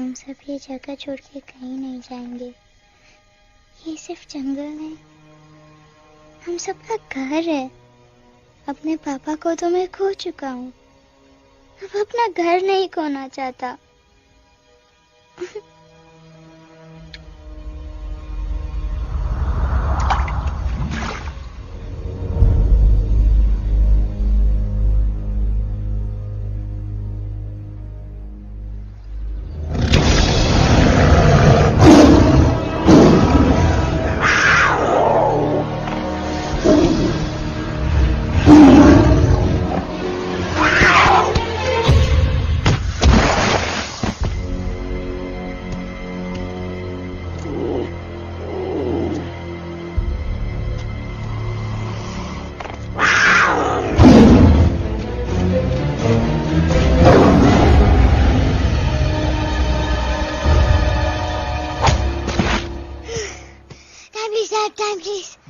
हम सब ये जगह छोड़ के कहीं नहीं जाएंगे। ये सिर्फ जंगल नहीं, हम सबका घर है। अपने पापा को तो मैं खो चुका हूँ, अब अपना घर नहीं खोना चाहता।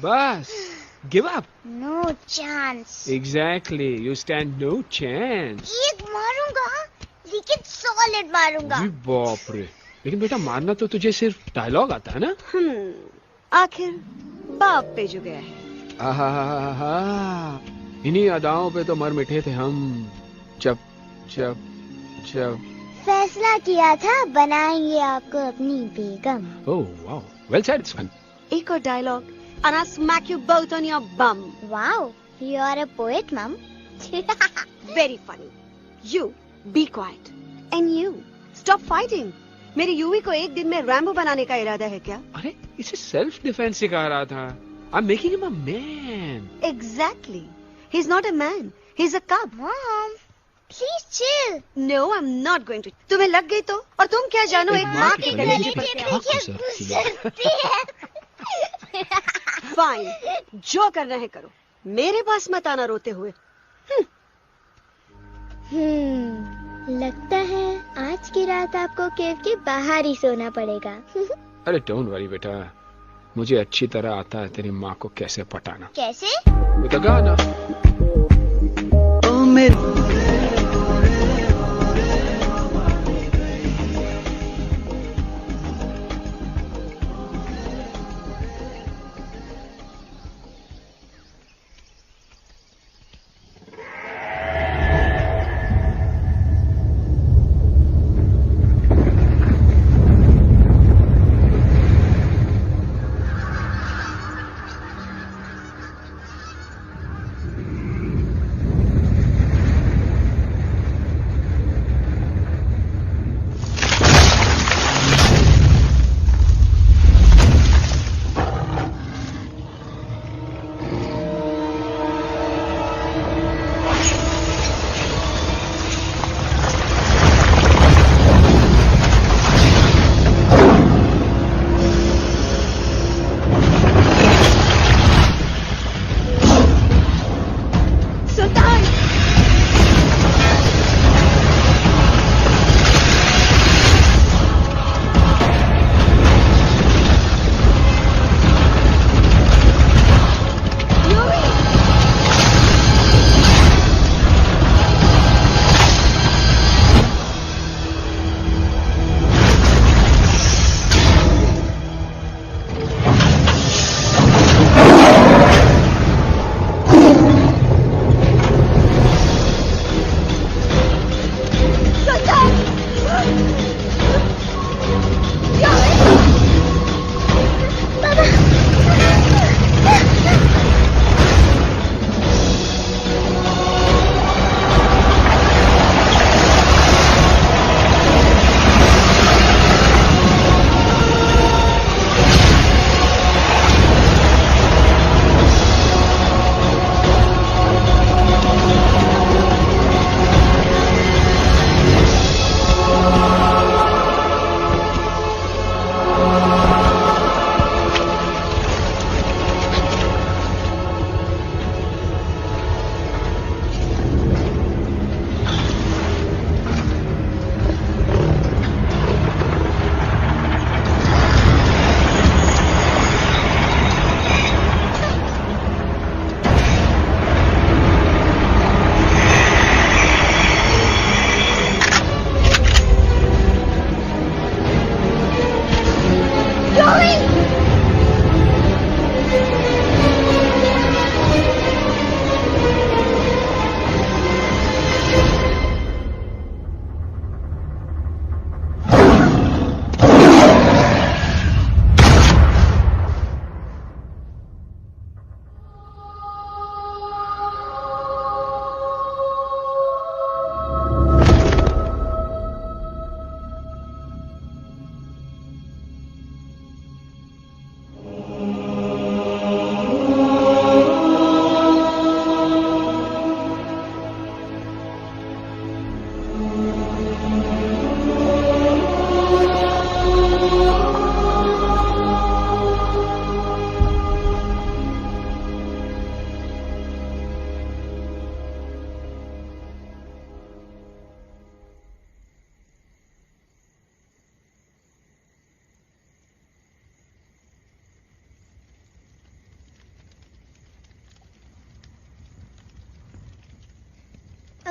बस, give up. No chance. Exactly, you stand no chance. एक मारूंगा, लेकिन सॉलिड मारूंगा। जी बाप रे, लेकिन बेटा मारना तो तुझे सिर्फ डायलॉग आता है ना? आखिर बाप पे जो गया है। आहा, इन्हीं अदाओं पे तो मर मिटे थे हम जब जब जब फैसला किया था बनाएंगे आपको अपनी बेगम। Oh wow, well said, it's fun. एक और dialogue and I'll smack you both on your bum. Wow, you are a poet, Mom. Very funny. You be quiet and you stop fighting. मेरी यूवी को एक दिन में Rambo बनाने का इरादा है क्या? अरे इसे सेल्फ डिफेंस सिखा रहा था। I'm making him a man. Exactly. He's not a man. He's a cub. Mom, please chill. No, I'm not going to. तुम्हें लग गई तो? और तुम क्या जानो एक माँ के गले पे फाइन, जो करना है करो, मेरे पास मत आना रोते हुए। लगता है आज की रात आपको केव के बाहर ही सोना पड़ेगा। अरे डोंट वरी बेटा, मुझे अच्छी तरह आता है तेरी माँ को कैसे पटाना। कैसे? With a गाना। ओ मेरे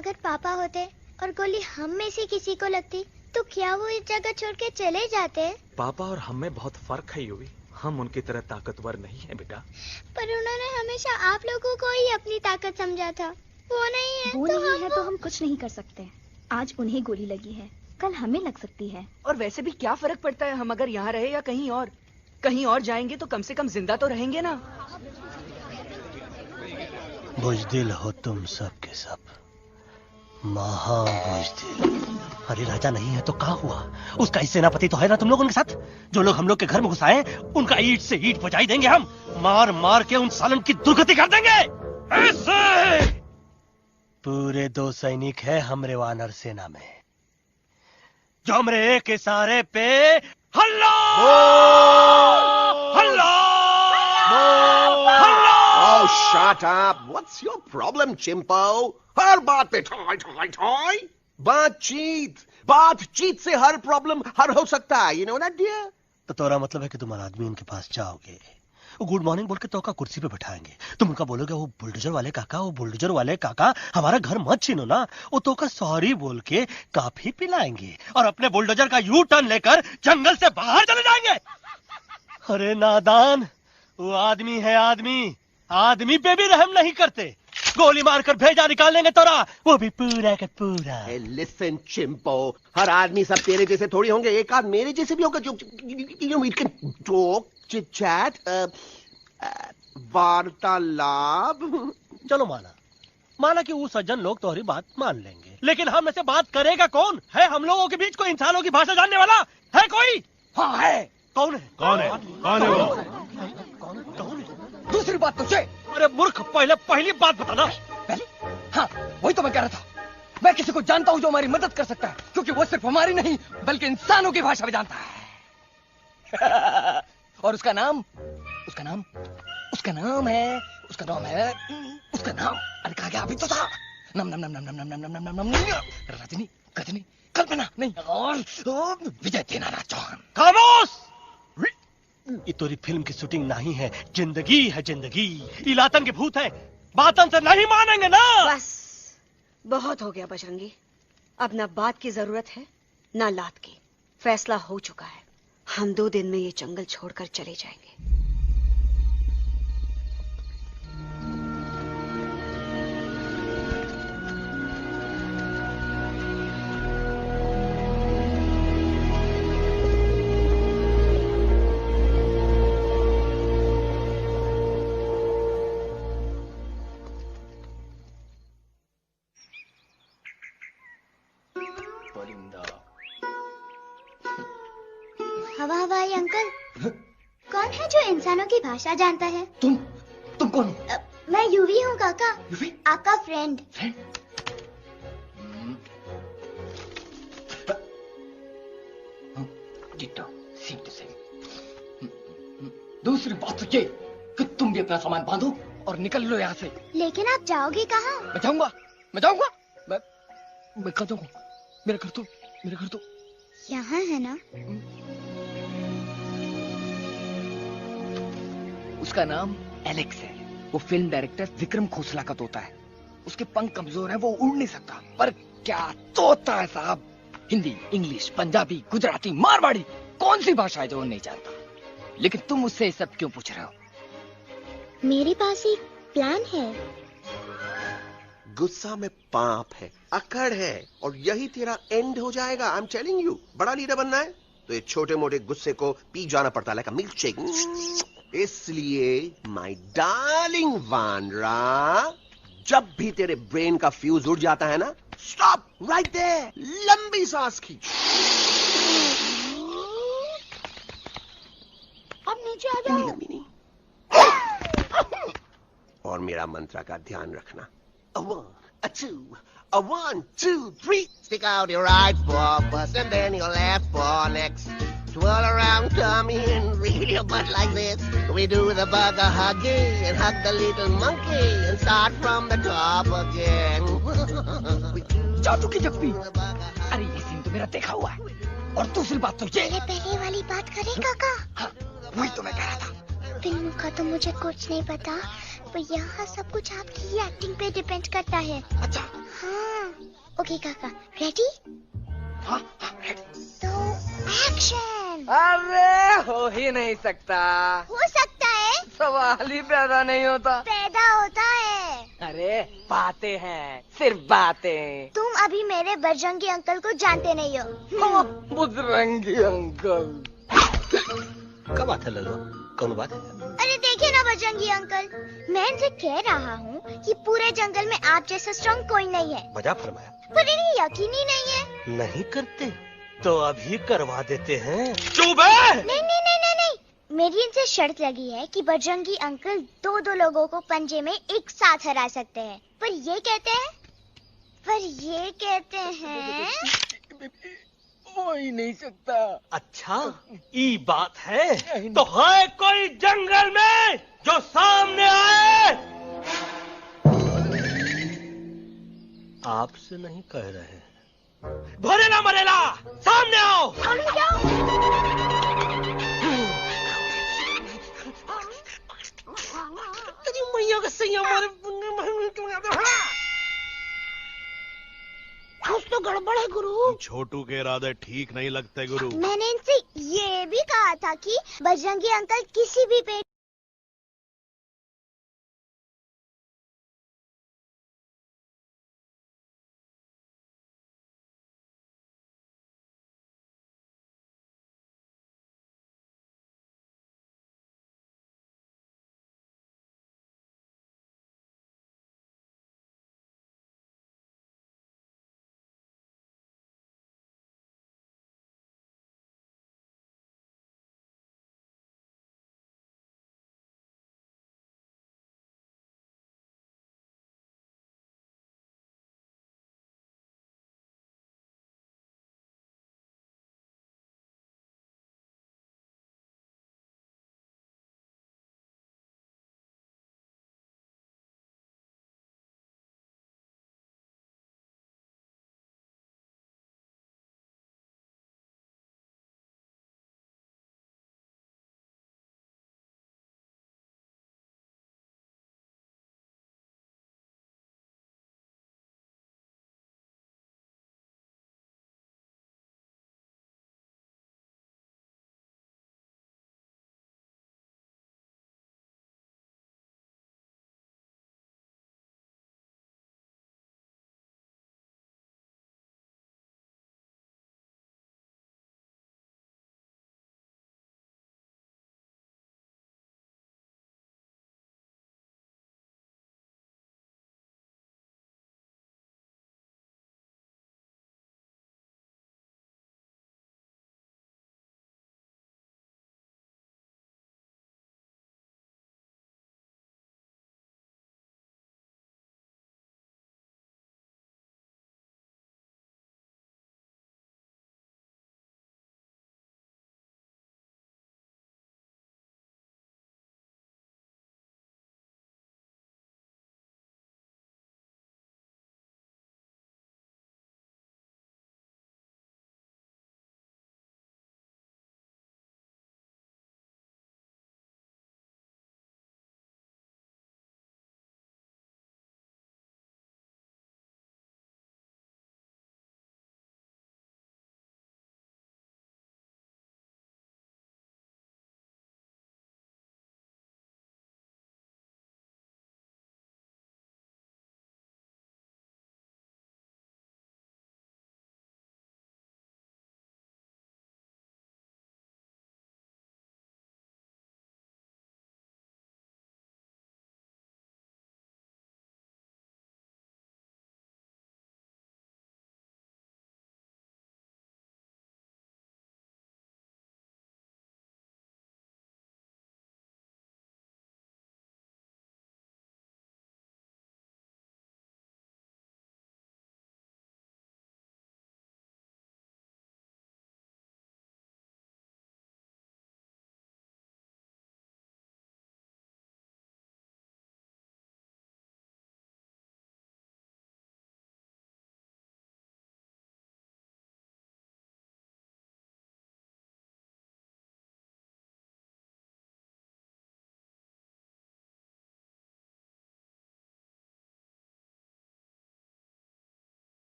अगर पापा होते और गोली हम में से किसी को लगती तो क्या वो इस जगह छोड़ के चले जाते? पापा और हम में बहुत फर्क है यूवी। हम उनकी तरह ताकतवर नहीं है बेटा। पर उन्होंने हमेशा आप लोगों को ही अपनी ताकत समझा था। वो नहीं है वो तो नहीं है तो हम कुछ नहीं कर सकते। आज उन्हें गोली लगी है, कल हमें लग सकती है। और वैसे भी क्या फर्क पड़ता है हम अगर यहाँ रहे या कहीं और? कहीं और जाएंगे तो कम से कम जिंदा तो रहेंगे ना। बुज़दिल हो तुम सब के सब, महाबुज़दिल। अरे राजा नहीं है तो क्या हुआ? उसका ही सेनापति तो है ना तुम लोग उनके साथ। जो लोग हम लोग के घर में घुसाए उनका ईंट से ईंट बजाई देंगे हम। मार मार के उन सालन की दुर्गति कर देंगे ऐसे। पूरे 2 सैनिक है हमरे वानर सेना में जो हमरे एक इशारे पे हल्ला हल्ला हल्ला। Oh, shut up! What's your problem, चिंपो? हर बात पे ठोय ठोय ठोय। बातचीत से हर प्रॉब्लम हल हो सकता है, you know that dear? तो तोरा मतलब है कि तुम आदमी उनके पास जाओगे, वो गुड मॉर्निंग बोल के तो का कुर्सी पे बैठाएंगे, तुम उनका बोलोगे वो बुलडोजर वाले काका हमारा घर मत छीनो ना, वो तो का सॉरी बोल के काफी पिलाएंगे और अपने बुलडोजर का यू टर्न लेकर जंगल से बाहर चले जाएंगे। अरे नादान, वो आदमी है आदमी पे भी रहम नहीं करते। गोली मारकर भेजा निकालेंगे तोरा, वो भी पूरा का पूरा। Hey, listen, चिंपो, हर आदमी सब तेरे जैसे थोड़ी होंगे, एक आध मेरे जैसे भी होगा जो we can talk, chit chat, वार्तालाप। चलो माना कि वो सज्जन लोग तुम्हारी बात मान लेंगे, लेकिन हम में से बात करेगा कौन? है हम लोगों के बीच कोई इंसानों की भाषा जानने वाला है कोई? हाँ है। कौन है वो? दूसरी बात तुझे। अरे मूर्ख, पहली बात बताना। पहले? हाँ, वही तो मैं कह रहा था। मैं किसी को जानता हूँ जो हमारी मदद कर सकता है, क्योंकि वो सिर्फ हमारी नहीं बल्कि इंसानों की भाषा भी जानता है। और उसका नाम है अरे कहा गया अभी तो था। नम रजनी गजनी कल्पना नहीं और विजय देनाराज चौहान। खामोश! ये तोरी फिल्म की शूटिंग नहीं है, जिंदगी है जिंदगी। इलातन के भूत है, बातन से नहीं मानेंगे ना। बस बहुत हो गया बजरंगी, अब ना बात की जरूरत है ना लात की। फैसला हो चुका है, हम 2 दिन में ये जंगल छोड़कर चले जाएंगे। हवाई अंकल, कौन है जो इंसानों की भाषा जानता है? तुम कौन हो? मैं यूवी हूँ काका, यूवी? आपका फ्रेंड। दूसरी बात तो ये कि तुम भी अपना सामान बांधो और निकल लो यहाँ से। लेकिन आप जाओगे कहाँ? मैं जाऊंगा मैं कहाँ जाऊंगा? मेरा घर तो यहाँ है ना। उसका नाम एलेक्स है, वो फिल्म डायरेक्टर विक्रम खोसला का तोता है। उसके पंख कमजोर हैं, वो उड़ नहीं सकता, पर क्या तोता है साहब। हिंदी, इंग्लिश, पंजाबी, गुजराती, मारवाड़ी, कौन सी भाषा है जो वो नहीं जानता। लेकिन तुम उससे ये सब क्यों पूछ रहे हो? मेरे पास एक प्लान है। गुस्सा में पाप है, अकड़ है, और यही तेरा एंड हो जाएगा। आई एम टेलिंग यू, बड़ा लीडर बनना है तो ये छोटे मोटे गुस्से को पी जाना पड़ता है, लाइक अ मिल्क शेक। इसलिए माय डार्लिंग वानरा, जब भी तेरे ब्रेन का फ्यूज उड़ जाता है ना, स्टॉप राइट देयर, लंबी सांस खींच। अब नीचे आ जाओ। और मेरा मंत्र का ध्यान रखना। A 1, a 2, a 1, 2, 3. Stick out your right paw first and then your left paw next. Twirl around, tummy and reel your butt like this. We do the bugger huggy and hug the little monkey and start from the top again. जादू की जप्पी। अरे ये scene तो मेरा देखा हुआ है। और दूसरी बात तो ये। पहले वाली बात करें काका? हाँ, वही तो मैं कह रहा था। फिल्म का तो मुझे कुछ नहीं पता, पर यहाँ सब कुछ आपकी ही एक्टिंग पे डिपेंड करता है। अच्छा। हाँ ओके काका रेडी हाँ, तो एक्शन अरे हो ही नहीं सकता, हो सकता है सवाल ही पैदा नहीं होता। पैदा होता है अरे बातें हैं, सिर्फ बातें। तुम अभी मेरे बजरंगी अंकल को जानते नहीं हो ओ, बजरंगी अंकल। क्या बात है लल्लू, कौन बात है? अरे देखिए ना बजरंगी अंकल, मैं इनसे कह रहा हूँ कि पूरे जंगल में आप जैसा स्ट्रॉन्ग कोई नहीं है, बजा फरमाया। पर इन्हें यकीन ही नहीं है। नहीं करते तो अभी करवा देते हैं। चुप है। नहीं नहीं नहीं नहीं नहीं, मेरी इनसे शर्त लगी है कि बजरंगी अंकल दो लोगों को पंजे में एक साथ हरा सकते हैं, पर ये कहते हैं हो ही नहीं सकता। अच्छा ये बात है तो है कोई जंगल में जो सामने आए? आपसे नहीं कह रहे, भरेला मरेला सामने आओ। मैया का सही हमारे कुछ तो गड़बड़ है गुरु। छोटू के इरादे ठीक नहीं लगते गुरु। मैंने इनसे ये भी कहा था कि बजरंगी अंकल किसी भी पेड़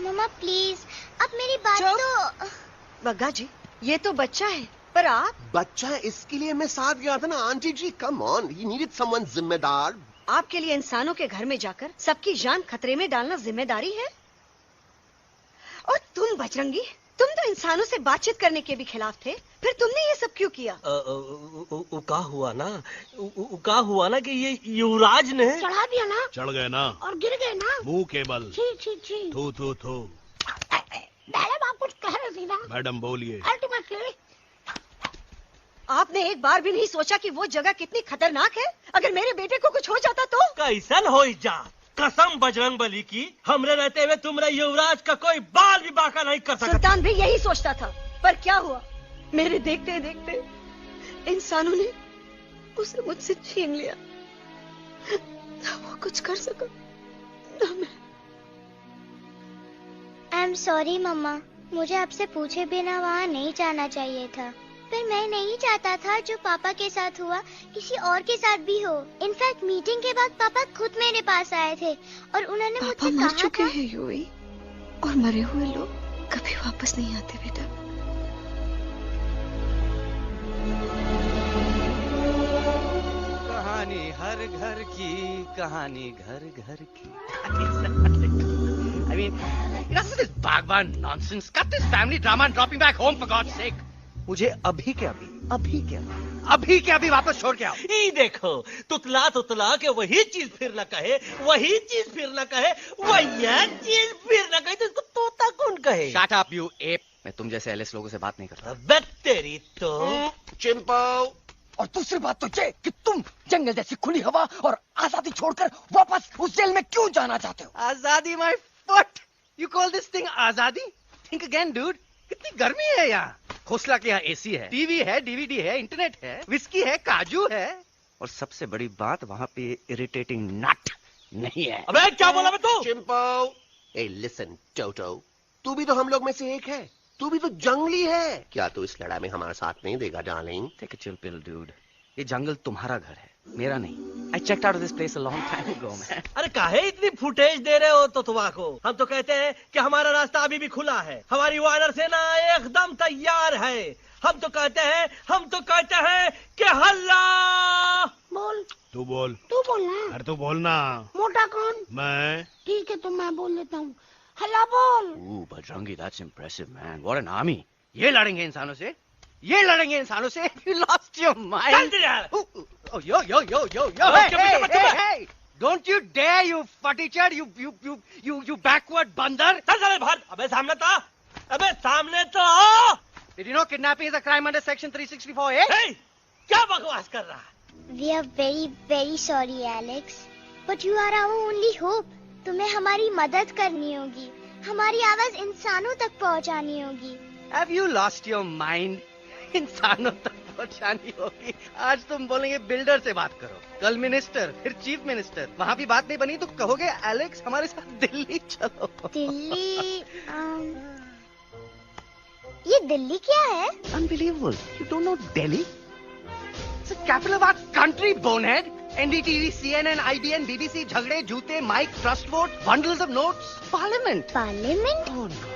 मम्मा प्लीज, अब मेरी बात चुप। तो। बग्गा जी, ये तो बच्चा है, पर आप? बच्चा है, इसके लिए मैं साथ गया था ना aunty ji. Come on, he needed someone जिम्मेदार। आपके लिए इंसानों के घर में जाकर सबकी जान खतरे में डालना जिम्मेदारी है? और तुम बजरंगी, तुम तो इंसानों से बातचीत करने के भी खिलाफ थे, फिर तुमने ये सब क्यों किया? का हुआ ना कि ये युवराज ने चढ़ा दिया ना, चढ़ गए ना और गिर गए ना। मुंह के बल। छी छी छी। थू थू थू। मैडम आप कुछ कह रही थी ना? मैडम बोलिए। अल्टीमेटली आपने एक बार भी नहीं सोचा कि वो जगह कितनी खतरनाक है? अगर मेरे बेटे को कुछ हो जाता तो? कैसन हो जा, कसम बजरंग बली की, हमरे रहते हुए तुम्हारे युवराज का कोई बाल भी बाका नहीं कर सकता। सुल्तान भी यही सोचता था, पर क्या हुआ? मेरे देखते देखते इंसानों ने उसे मुझसे छीन लिया। ना वो कुछ कर सका, ना मैं। आई एम सॉरी मम्मा, मुझे आपसे पूछे बिना वहाँ नहीं जाना चाहिए था, पर मैं नहीं चाहता था जो पापा के साथ हुआ किसी और के साथ भी हो। इनफैक्ट मीटिंग के बाद पापा खुद मेरे पास आए थे और उन्होंने मुझसे मर कहा चुके था हैं यूई, और मरे हुए लोग कभी वापस नहीं आते बेटा। कहानी हर घर की, कहानी घर घर की। I mean, enough of this Bhagwan nonsense. Cut this family drama and drop me back home for God's sake. मुझे अभी के अभी वापस छोड़ के आओ। ये देखो, तुतला तुतला के वही चीज फिर न कहे, वही चीज फिर न कहे, वही चीज फिर न कहे, तो इसको तोता कौन कहे? Shut up, you ape. मैं तुम जैसे एलिस लोगों से बात नहीं करता। अबे तेरी तो। चिंपो। और दूसरी बात तो ये कि तुम जंगल जैसी खुली हवा और आजादी छोड़कर वापस उस जेल में क्यों जाना चाहते हो? आजादी my foot. You call this thing आजादी? Think again, dude. कितनी गर्मी है यहाँ। खोसला के यहाँ एसी है, टीवी है, डीवीडी है, इंटरनेट है, विस्की है, काजू है, और सबसे बड़ी बात वहाँ पे इरिटेटिंग नट नहीं है। अबे क्या बोला बे तू? चिंपो। ए लिसन टोटो, तू भी तो हम लोग में से एक है, तू भी तो जंगली है। क्या तू इस लड़ाई में हमारा साथ नहीं देगा darling? Take a chill pill dude. ये जंगल तुम्हारा घर है, मेरा नहीं। I checked out of this place a long time ago, man. अरे काहे इतनी फुटेज दे रहे हो तो को? हम तो कहते हैं कि हमारा रास्ता अभी भी खुला है, हमारी वानर सेना एकदम तैयार है। हम तो कहते हैं कि हल्ला। बोल। तू बोल। तू बोलना। अरे तू बोलना। मोटा कौन? मैं। ठीक है तो मैं बोल लेता हूँ। हल्ला बोल। Ooh, Bajrangi, that's impressive, man. What an army. ये लड़ेंगे इंसानों से? ये लड़ेंगे इंसानों से? You lost your mind. Oh, yo. Hey. Don't you dare, you fatty-chad, you backward बंदर. चल बाहर। अबे सामने तो आओ। Did you know kidnapping is a crime under section 364A? Hey, क्या बकवास कर रहा है? We are very very sorry Alex, but you are our only hope. तुम्हें हमारी मदद करनी होगी, हमारी आवाज इंसानों तक पहुंचानी होगी। Have you lost your mind? इंसानों तक पहुंचानी होगी। आज तुम बोलेंगे बिल्डर से बात करो, कल मिनिस्टर, फिर चीफ मिनिस्टर, वहाँ भी बात नहीं बनी तो कहोगे एलेक्स हमारे साथ दिल्ली चलो। दिल्ली? ये दिल्ली क्या है? Unbelievable. You don't know Delhi? It's the capital of our country, bonehead. NDTV, CNN, IBN, BBC, झगड़े, जूते, mike, trust vote, bundles of notes, parliament. Parliament? Oh no.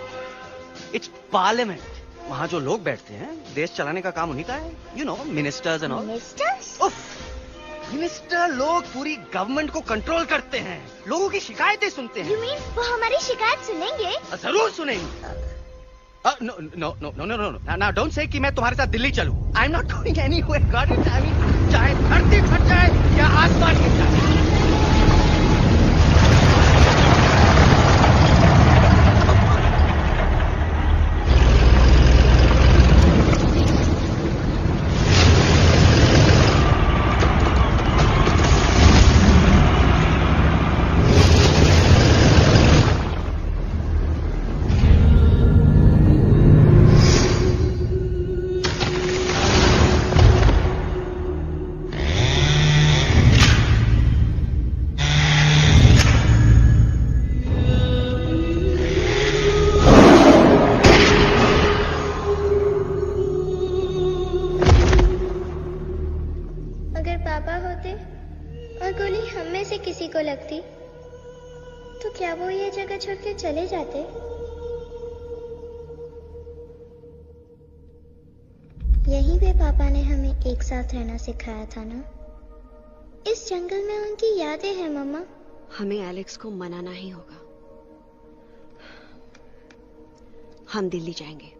It's parliament. वहाँ जो लोग बैठते हैं, देश चलाने का काम उन्हीं का है। You know, ministers and all. Ministers? उफ, मिनिस्टर लोग पूरी गवर्नमेंट को कंट्रोल करते हैं, लोगों की शिकायतें सुनते हैं। You mean वो हमारी शिकायत सुनेंगे? जरूर सुनेंगे। No. Now don't say कि मैं तुम्हारे साथ दिल्ली चलूं. I'm not going anywhere. Got it? I mean, चाहे धरती फट जाए या आसमान गिर जाए। किसी को लगती तो क्या वो ये जगह छोड़ के चले जाते? यहीं पे पापा ने हमें एक साथ रहना सिखाया था ना? इस जंगल में उनकी यादें हैं मम्मा। हमें एलेक्स को मनाना ही होगा। हम दिल्ली जाएंगे।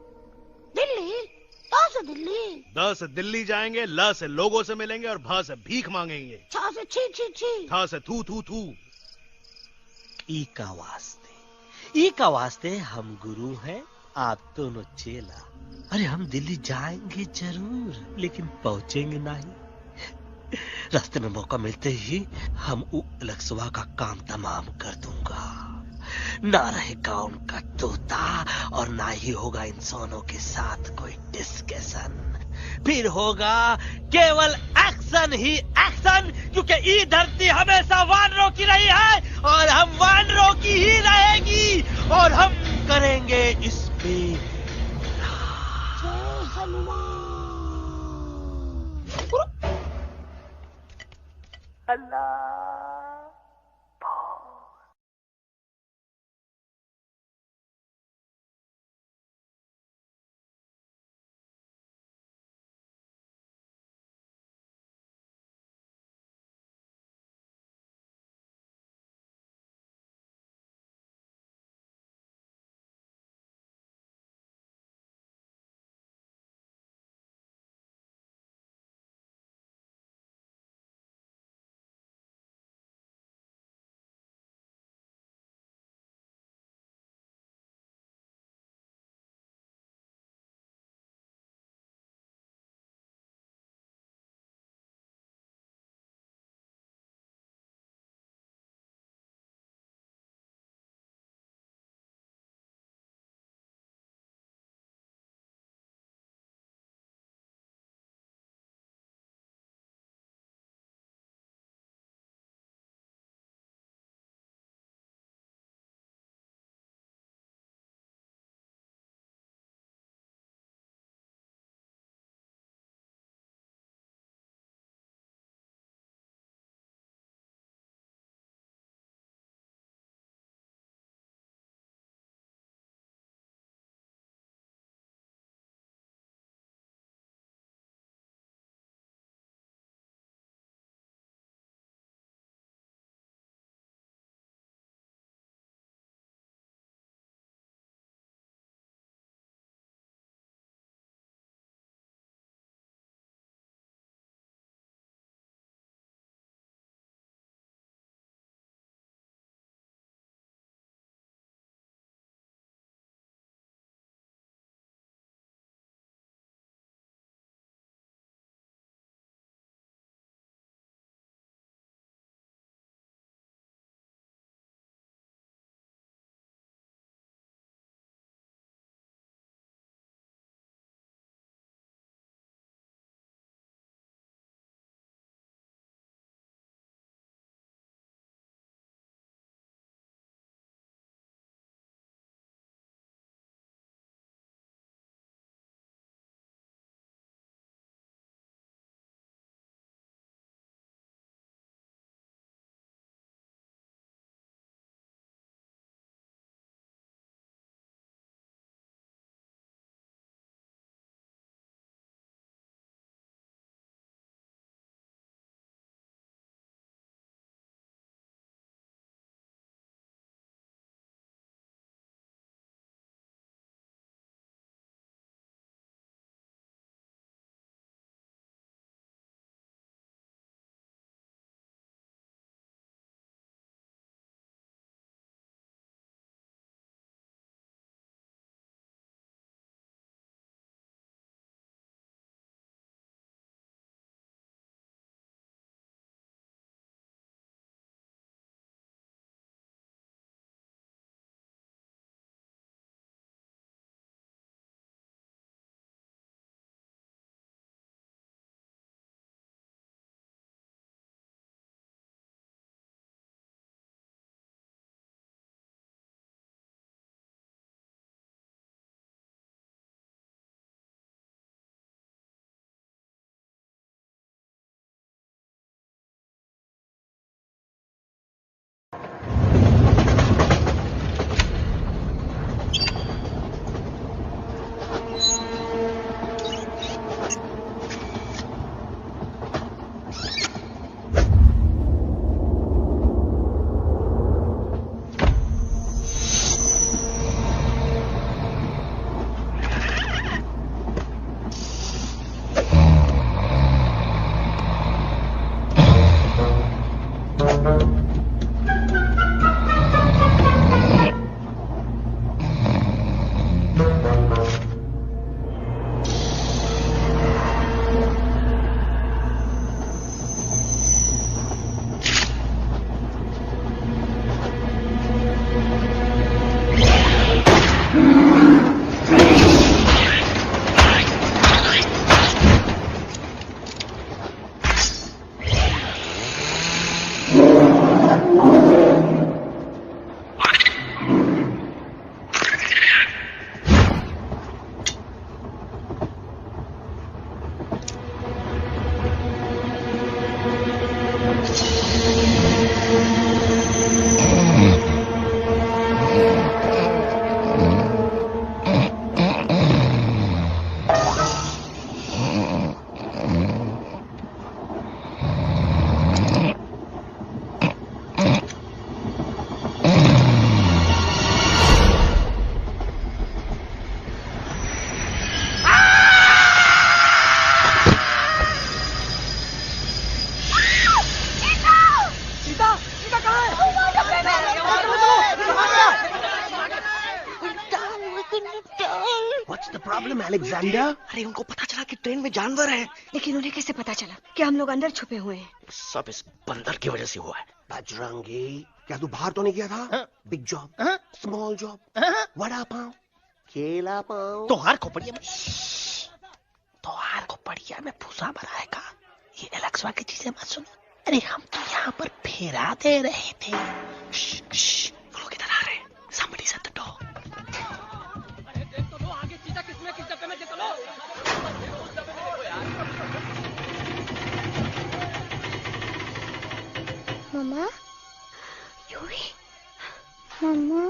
दिल्ली? कहाँ से दिल्ली? द से दिल्ली जाएंगे, ल से लोगों से मिलेंगे और भ से भीख मांगेंगे, छ से छी छी छी, थ से थू थू थू। ई का वास्ते हम गुरु हैं, आप दोनों चेला। अरे हम दिल्ली जाएंगे जरूर, लेकिन पहुंचेंगे नहीं। रास्ते में मौका मिलते ही हम लक्सवा का काम तमाम कर दूंगा। ना रहेगा उनका तोता और ना ही होगा इंसानों के साथ कोई डिस्कशन। फिर होगा केवल एक्शन ही एक्शन, क्योंकि ये धरती हमेशा वानरों की रही है और हम वानरों की ही रहेगी, और हम करेंगे इस पे जय हनुमान। अल्लाह। अलेक्जेंडर, अरे उनको पता चला कि ट्रेन में जानवर है। लेकिन उन्हें कैसे पता चला कि हम लोग अंदर छुपे हुए हैं? सब इस बंदर की वजह से हुआ है। बजरंगी, क्या तू बाहर तो नहीं गया था? Big job, small job, vada pav, केला पाव। तोहार को बढ़िया में भूसा बनाएगा। ये एलेक्सा की चीजें मत सुनो। अरे हम तो यहाँ पर फेरा दे रहे थे। वो लोग इधर आ रहे हैं। Somebody shut the door. मम्मा, मम्मा,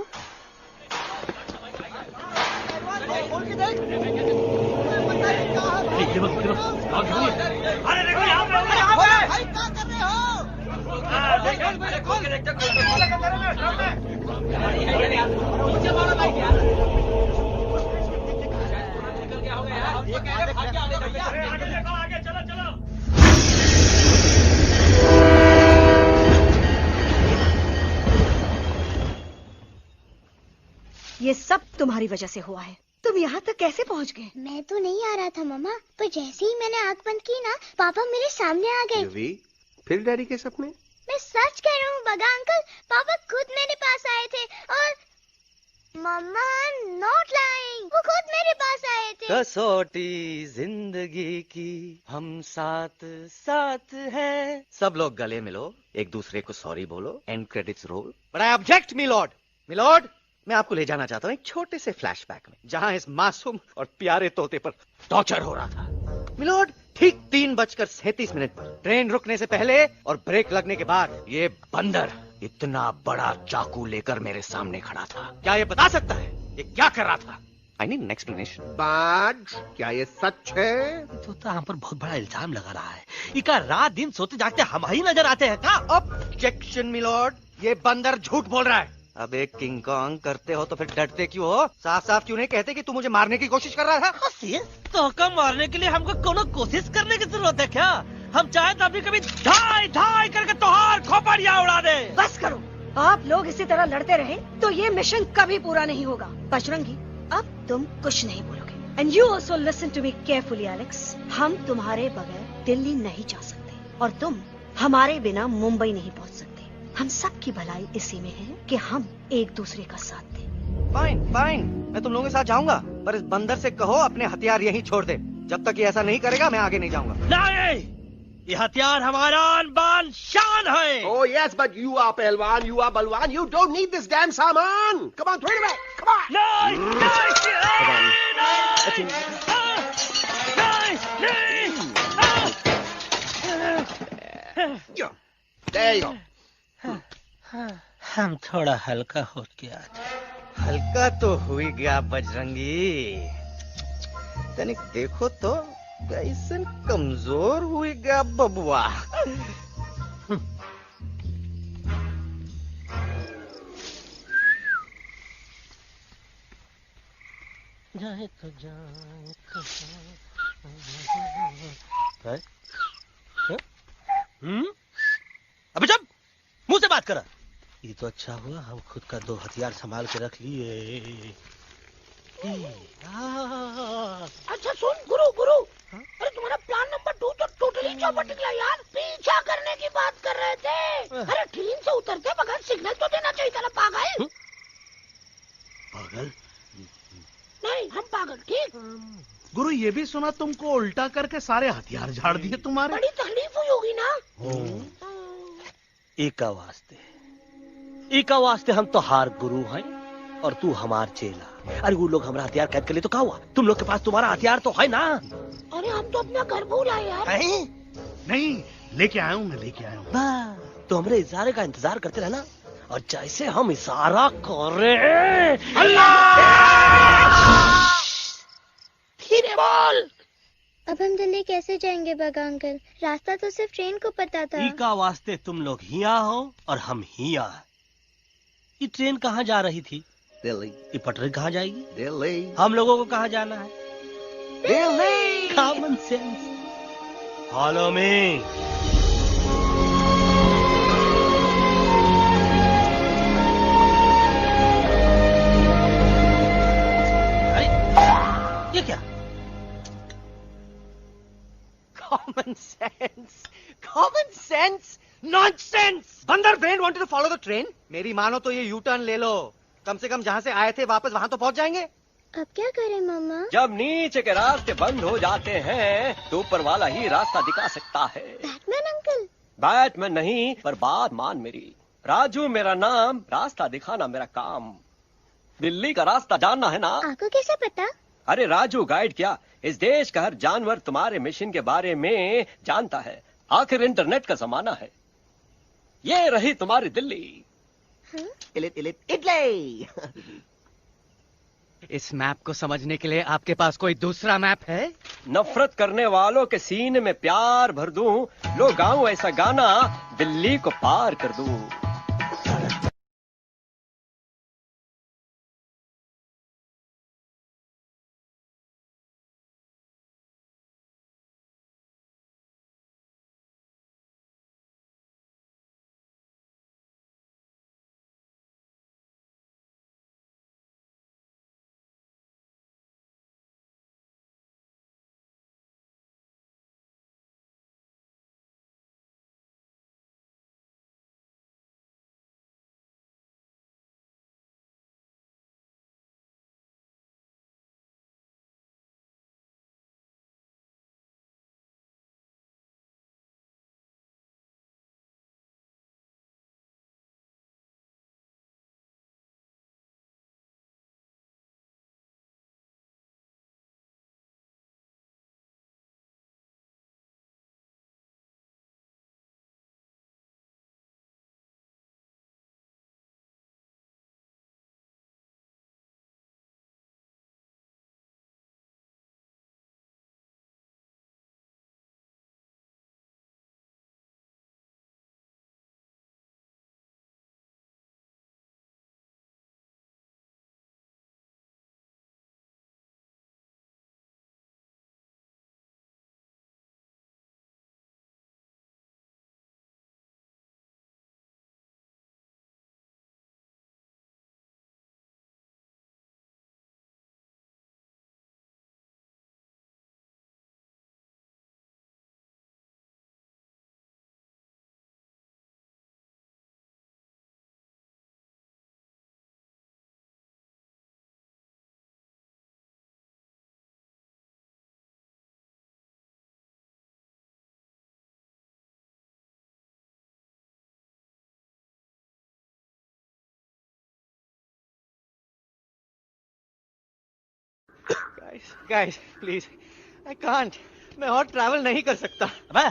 ये सब तुम्हारी वजह से हुआ है। तुम यहाँ तक कैसे पहुँच गए? मैं तो नहीं आ रहा था मम्मा, पर जैसे ही मैंने आंख बंद की ना, पापा मेरे सामने आ गए। युवी, फिर डैडी के सपने? मैं सच कह रहा हूँ बगा अंकल, पापा खुद मेरे पास आए थे और मम्मा नॉट लाइंग, वो खुद मेरे पास आए थे। कसौटी जिंदगी की हम साथ साथ हैं। सब लोग गले मिलो, एक दूसरे को सॉरी बोलो, and credits roll. But I object milord, मैं आपको ले जाना चाहता हूँ एक छोटे से फ्लैशबैक में, जहाँ इस मासूम और प्यारे तोते पर टॉर्चर हो रहा था। मिलॉर्ड, ठीक 3:37 पर ट्रेन रुकने से पहले और ब्रेक लगने के बाद ये बंदर इतना बड़ा चाकू लेकर मेरे सामने खड़ा था। क्या ये बता सकता है ये क्या कर रहा था? I need an explanation. बाज, क्या ये सच है? तो हम पर बहुत बड़ा इल्जाम लगा रहा है। इका रात दिन सोते जागते हम ही नजर आते हैं क्या? ऑब्जेक्शन मिलॉर्ड, ये बंदर झूठ बोल रहा है। अब एक किंग कॉन्ग करते हो तो फिर डरते क्यों हो? साफ साफ क्यों नहीं कहते कि तू मुझे मारने की कोशिश कर रहा था? तो कम मारने के लिए हमको कोनो कोशिश करने की जरूरत है क्या? हम चाहे तो अभी कभी धाई धाई करके तोहार खोपड़िया उड़ा दे। बस करो, आप लोग इसी तरह लड़ते रहे तो ये मिशन कभी पूरा नहीं होगा। बजरंगी, अब तुम कुछ नहीं बोलोगे। And you also listen to me carefully Alex. हम तुम्हारे बगैर दिल्ली नहीं जा सकते और तुम हमारे बिना मुंबई नहीं पहुंच सकते। हम सब की भलाई इसी में है कि हम एक दूसरे का साथ दें। फाइन, मैं तुम लोगों के साथ जाऊंगा, पर इस बंदर से कहो अपने हथियार यहीं छोड़ दे। जब तक ये ऐसा नहीं करेगा मैं आगे नहीं जाऊंगा। नहीं, ये हथियार हमारा आन-बान शान है। Oh yes, but you are पहलवान, you are बलवान, you don't need this damn सामान. Come on, throw it away. Come on. नहीं। There you go. हम थोड़ा हल्का हो गया। हल्का तो हुई गया बजरंगी, तनिक देखो तो कैसे कमजोर हुई गया बबुआ। जाए तो जाए अबे जब मुंह से बात करा। ये तो अच्छा हुआ हम खुद का 2 हथियार संभाल के रख लिए। अच्छा सुन गुरु, अरे तुम्हारा प्लान नंबर 2 तो टोटली चौपट निकला यार। पीछा करने की बात कर रहे थे। अरे ट्रेन से उतरते बगैर सिग्नल तो देना चाहिए था ना पागल। पागल नहीं, हम पागल, ठीक। गुरु, ये भी सुना तुमको उल्टा करके सारे हथियार झाड़ दिए तुम्हारे। बड़ी तकलीफ हुई होगी ना। एका वास्ते हम तो हार गुरु हैं और तू हमार चेला। अरे वो लोग हमारा हथियार कैद कर ले तो क्या हुआ? तुम लोग के पास तुम्हारा हथियार तो है ना। अरे हम तो अपना घर भूल आए यार। नहीं, लेके आया हूँ, मैं लेके आया हूँ। तो हमारे इशारे का इंतजार करते रहना और जैसे हम इशारा कर रहे अल्लाह धीरे बोल। अब हम दिल्ली कैसे जाएंगे बगा अंकल? रास्ता तो सिर्फ ट्रेन को पता था। का वास्ते तुम लोग हिया हो और हम हिया। ये ट्रेन कहाँ जा रही थी? दिल्ली। ये पटरी कहाँ जाएगी? दिल्ली। हम लोगों को कहाँ जाना है? Delhi. Common sense. Follow me. ये क्या? Common sense. Common sense. Nonsense. बंदर brain wanted to follow the train. मेरी मानो तो ये यू टर्न ले लो. कम से कम जहाँ से आए थे वापस वहाँ तो पहुँच जाएंगे. अब क्या करें मामा? जब नीचे के रास्ते बंद हो जाते हैं तो ऊपर वाला ही रास्ता दिखा सकता है. Batman uncle. बैटमैन नहीं, पर बात मान मेरी. राजू मेरा नाम, रास्ता दिखाना मेरा काम. दिल्ली का रास्ता जानना है ना? आपको कैसे पता? अरे राजू गाइड क्या, इस देश का हर जानवर तुम्हारे मिशन के बारे में जानता है. आखिर इंटरनेट का जमाना है. ये रही तुम्हारी दिल्ली. इटली. इस मैप को समझने के लिए आपके पास कोई दूसरा मैप है? नफरत करने वालों के सीने में प्यार भर दूं, लो गाऊं ऐसा गाना, दिल्ली को पार कर दूं. Guys, please, I can't. मैं और ट्रैवल नहीं कर सकता. अबे,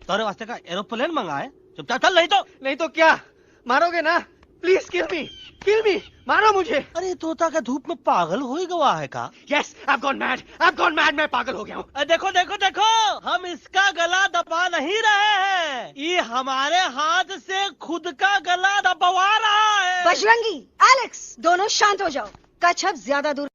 तोरे वास्ते का एरोप्लेन मंगाए? चुपचाप चल, नहीं तो क्या? मारोगे ना? प्लीज किल मी, मारो मुझे. अरे तोता का धूप में पागल हो ही गवा है का? Yes, I've gone mad, मैं पागल हो गया हूँ. देखो, हम इसका गला दबा नहीं रहे हैं. ये हमारे हाथ से खुद का गला दबवा रहा है. बजरंगी, एलेक्स, दोनों शांत हो जाओ. कच्छप ज्यादा दूर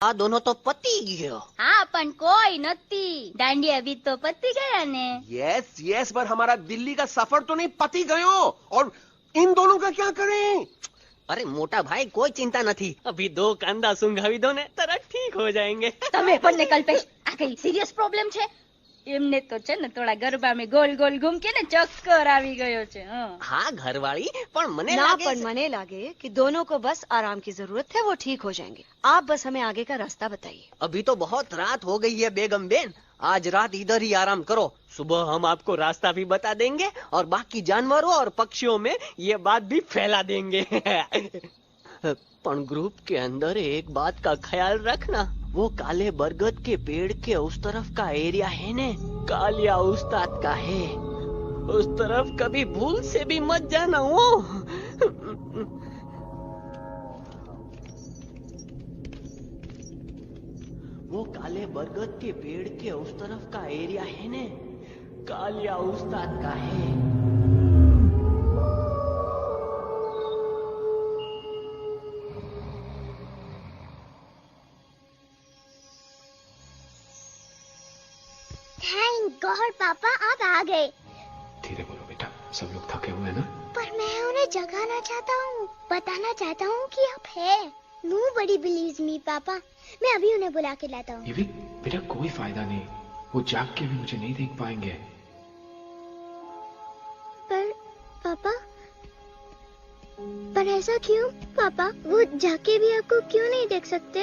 આ દોનો તો પતી ગયો. હા પણ કોઈ નથી. દાંડિયા भी तो पती गया ने. यस यस, पर हमारा दिल्ली का सफर तो नहीं पति गयो. और इन दोनों का क्या करें? અરે મોટા ભાઈ કોઈ ચિંતા નથી. અભી 2 કાંદા સુંઘાવી દો ને તરત ઠીક हो जाएंगे. તમે પણ ને કલ્પેશ આ કઈ સિરિયસ પ્રોબ્લેમ છે? એમને તો છે ને થોડા ગરબામાં ગોલ ગોલ ઘૂમ કે ને ચક્કર આવી ગયો છે. हाँ घरवाली पर मने ना लागे पर मने लागे कि दोनों को बस आराम की जरूरत है, वो ठीक हो जाएंगे. आप बस हमें आगे का रास्ता बताइए. अभी तो बहुत रात हो गई है बेगम बेन. आज रात इधर ही आराम करो. सुबह हम आपको रास्ता भी बता देंगे और बाकी जानवरों और पक्षियों में ये बात भी फैला देंगे. पर ग्रुप के अंदर एक बात का ख्याल रखना. वो काले बरगद के पेड़ के उस तरफ का एरिया है ने कालिया उस्ताद का है. उस तरफ कभी भूल से भी मत जाना. वो काले बरगद के पेड़ के उस तरफ का एरिया है ने कालिया उस्ताद का है. थैंक गॉड पापा आप आ गए. धीरे बोलो बेटा, सब लोग थके हुए हैं ना. पर मैं उन्हें जगाना चाहता हूँ, बताना चाहता हूँ कि आप है. Nobody believes me पापा. मैं अभी उन्हें बुला के लाता हूँ. ये भी बेटा कोई फायदा नहीं, वो जाग के भी मुझे नहीं देख पाएंगे. पर ऐसा क्यों पापा? वो जाके भी आपको क्यों नहीं देख सकते?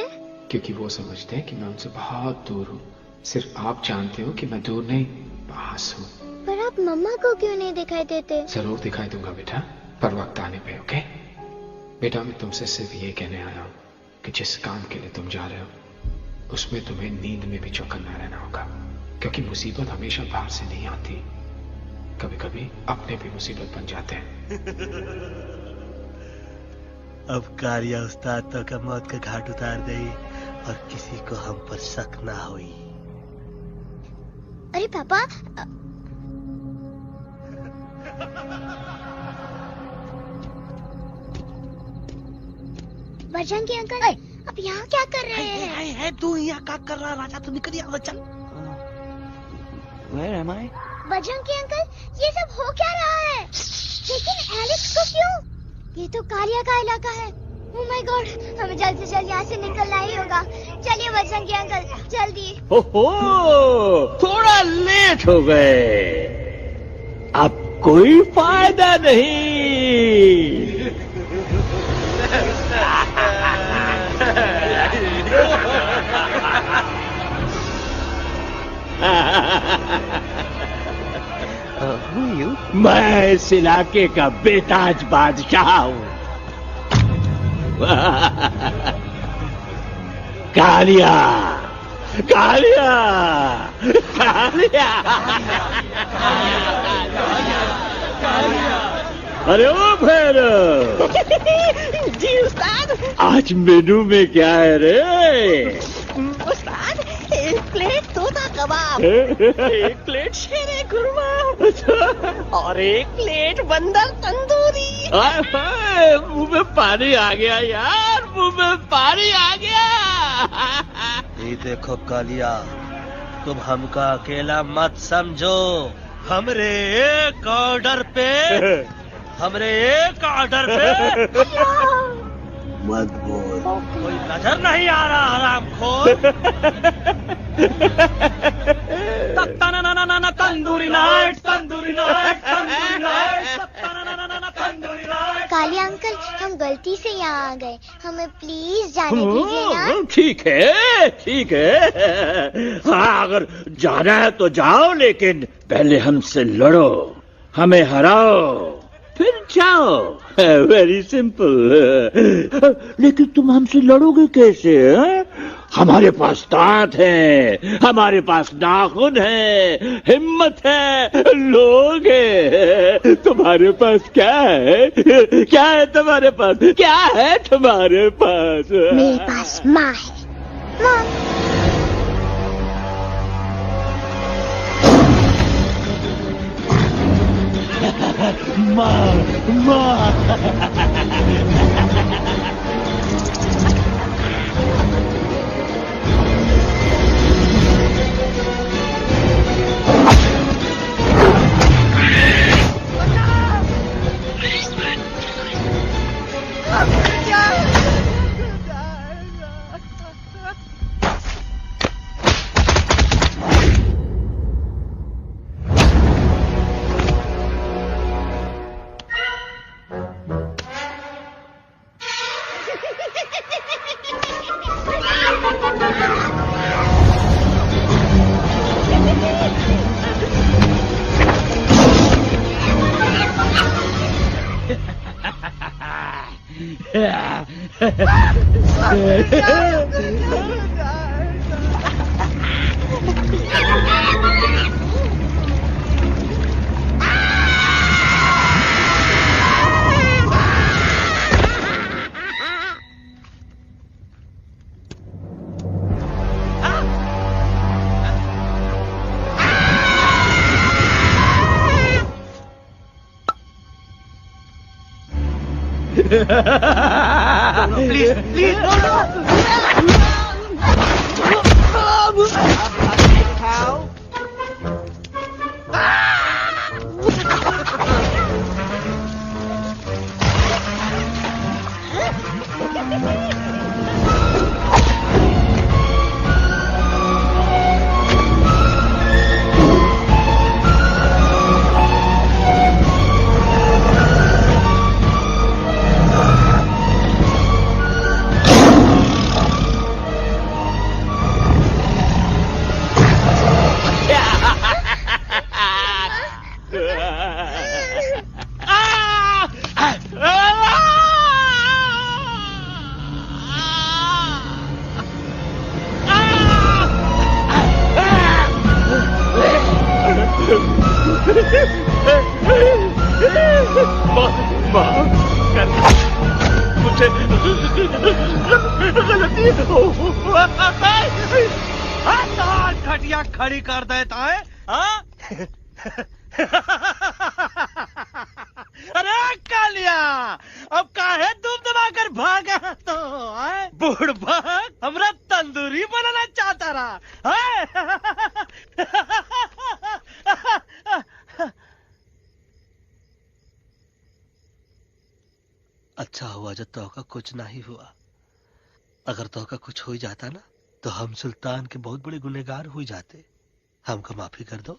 क्योंकि वो समझते हैं कि मैं उनसे बहुत दूर हूँ. सिर्फ आप जानते हो कि मैं दूर नहीं, पास हूँ. पर आप मम्मा को क्यों नहीं दिखाई देते? जरूर दिखाई दूंगा बेटा, पर वक्त आने पे. ओके बेटा, मैं तुमसे सिर्फ ये कहने आया हूँ कि जिस काम के लिए तुम जा रहे हो उसमें तुम्हें नींद में भी चौकन्ना रहना होगा. क्योंकि मुसीबत हमेशा बाहर से नहीं आती, कभी कभी अपने भी मुसीबत बन जाते हैं. अब कालिया उस्ताद तो का मौत का घाट उतार गई और किसी को हम पर शक ना हुई. अरे पापा बजरंगी अंकल अब यहाँ क्या कर रहे हैं? है तू यहाँ क्या कर रहा? राजा तू निकल यहाँ, चल. Where am I? Bajrangi uncle ये सब हो क्या रहा है? लेकिन एलेक्स को क्यों? ये तो कालिया का इलाका है. ओह माय गॉड, हमें जल्द से जल्द यहाँ से निकलना ही होगा. चलिए बजरंगी अंकल जल्दी. ओहो, थोड़ा लेट हो गए. अब कोई फायदा नहीं. मैं इस इलाके का बेताज बादशाह हूँ. कालिया कालिया कालिया. अरे ओ भैरव जी उस्ताद. आज मेनू में क्या है रे? उस्ताद 1 प्लेट तोता कबाब, 1 प्लेट शेरे खुरमा और 1 प्लेट बंदर तंदूरी. मुंह में पानी आ गया यार, मुंह में पानी आ गया. ये देखो कालिया, तुम हमका अकेला मत समझो. हमरे एक ऑर्डर पे मत बोल. कोई नजर नहीं आ रहा हरामखोर. Tandoori night, tandoori night, tandoori night, tandoori night. Kalia uncle हम गलती से यहाँ आ गए, हमें प्लीज जाने दीजिए ना. ठीक है ठीक है. हाँ अगर जाना है तो जाओ, लेकिन पहले हमसे लड़ो, हमें हराओ, फिर जाओ. Very simple. लेकिन तुम हमसे लड़ोगे कैसे? हमारे पास दांत है, हमारे पास नाखून है, हिम्मत है, लोग है. तुम्हारे पास क्या है? क्या है तुम्हारे पास? क्या है तुम्हारे पास? मेरे पास माँ है. माँ माँ. प्लीज प्लीज मुझे गलती हो घटिया खड़ी कर देता है। अरे कालिया, अब काहे तुम दबाकर भागा तो बुढ़बा हमरा तंदूरी बनाना चाहता रहा। अच्छा हुआ जब तोका कुछ नहीं हुआ। अगर तोका कुछ हो जाता ना तो हम सुल्तान के बहुत बड़े गुनहगार हो जाते। हमको माफी कर दो।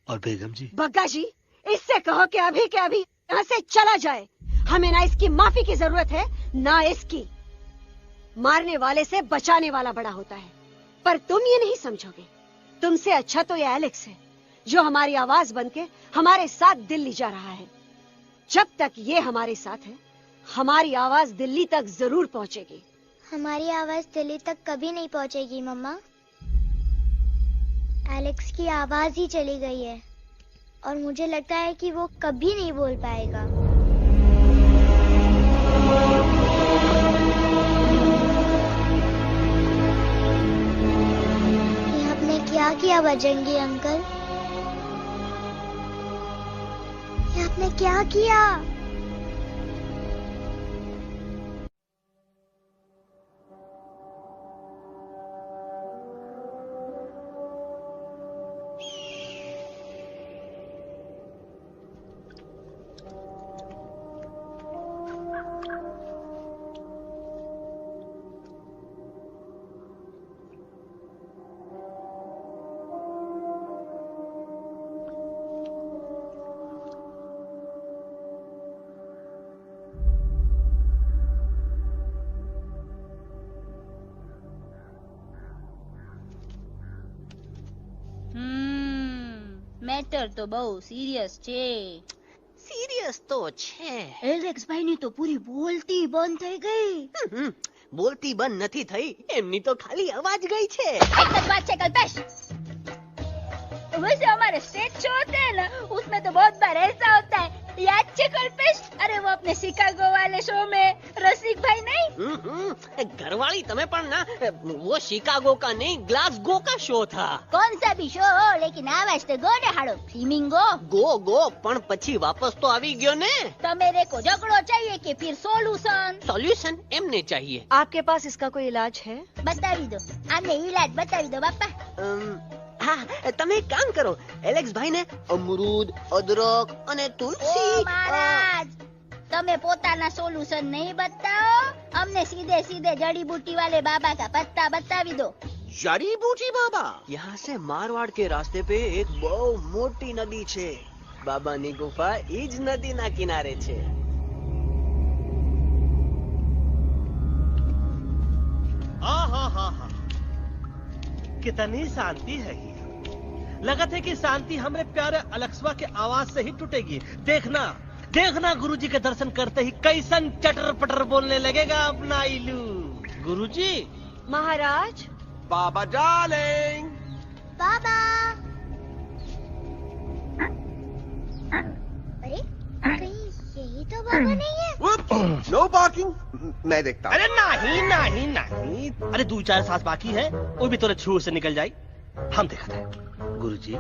और बेगम जी, बग्गा जी, इससे कहो कि अभी के अभी यहाँ से चला जाए। हमें ना इसकी माफी की जरूरत है ना इसकी। मारने वाले से बचाने वाला बड़ा होता है, पर तुम ये नहीं समझोगे। तुमसे अच्छा तो ये एलेक्स है जो हमारी आवाज बनके हमारे साथ दिल्ली जा रहा है। जब तक ये हमारे साथ है हमारी आवाज दिल्ली तक जरूर पहुंचेगी। हमारी आवाज दिल्ली तक कभी नहीं पहुंचेगी मम्मा। एलेक्स की आवाज ही चली गई है और मुझे लगता है कि वो कभी नहीं बोल पाएगा। ये आपने क्या किया बजरंगी अंकल? ये आपने क्या किया? મેટર તો બહુ સિરિયસ છે. સિરિયસ તો છે. એલેક્સ ભાઈ ની તો પૂરી બોલતી બંધ થઈ ગઈ. બોલતી બંધ નથી થઈ, એમની તો ખાલી અવાજ ગઈ છે. એક જ વાત છે કલ્પેશ. वैसे हमारे स्टेज शो होते हैं ना, उसमें तो बहुत बार ऐसा होता है, याद है कल्पेश? अरे वो अपने शिकागो वाले शो में रसिक भाई नहीं? घरवाली तमें पण ना, वो शिकागो का नहीं ग्लासगो का शो था. कौन सा भी शो हो, लेकिन आवाज तो गो ने हाड़ो. फ्लेमिंगो गो पण પછી વાપસ તો આવી ગયો ને. तो मेरे को झगड़ो चाहिए कि फिर सॉल्यूशन एमने चाहिए. आपके पास इसका कोई इलाज है? बतावी दो, आने इलाज बतावी दो बापा. हाँ, તમે એક કામ કરો, એલેક્સ ભાઈ ને અમરૂદ, અદરક અને તુલસી. ओ महाराज, તમે પોતાના સોલ્યુશન नहीं बताओ, हमने सीधे सीधे जड़ी बूटी वाले बाबा का पत्ता बतावी दो. जड़ी बूटी बाबा? यहाँ से मारवाड़ के रास्ते पे एक बहु मोटी नदी छे. बाबानी गुफा ईज नदी ना किनारे छे. कितनी शांति है ये। लगत है कि शांति हमरे प्यारे अलेक्सवा के आवाज से ही टूटेगी। देखना देखना गुरुजी के दर्शन करते ही कैसन चटर पटर बोलने लगेगा अपना इलू। गुरुजी। महाराज। बाबा डार्लिंग। बाबा। अरे कहीं यही तो बाबा नहीं है। No parking. मैं देखता हूँ। अरे नहीं नहीं नहीं, अरे 2-4 सांस बाकी है, वो भी तोरे छू से निकल जाए। हम देखा था। गुरुजी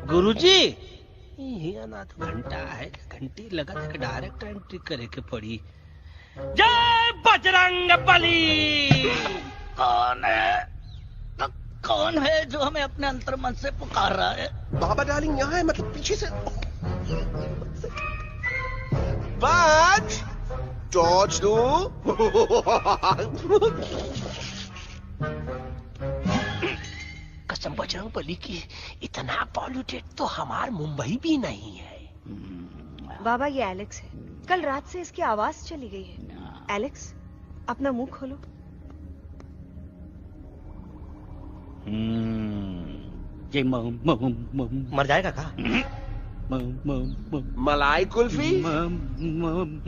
गुरुजी ये ना तो घंटा है, घंटी लगा था, डायरेक्ट एंट्री करे के पड़ी। जय बजरंग बली। कौन है? कौन है जो हमें अपने अंतर्मन से पुकार रहा है? बाबा डार्लिंग यहाँ है, मतलब पीछे से। बच टॉर्च दो। कसम बजरंग बली की, इतना पॉल्यूटेड तो हमार मुंबई भी नहीं है। बाबा ये एलेक्स है, कल रात से इसकी आवाज चली गई है। एलेक्स अपना मुंह खोलो। ये मर जाएगा का? मलाई कुल्फी?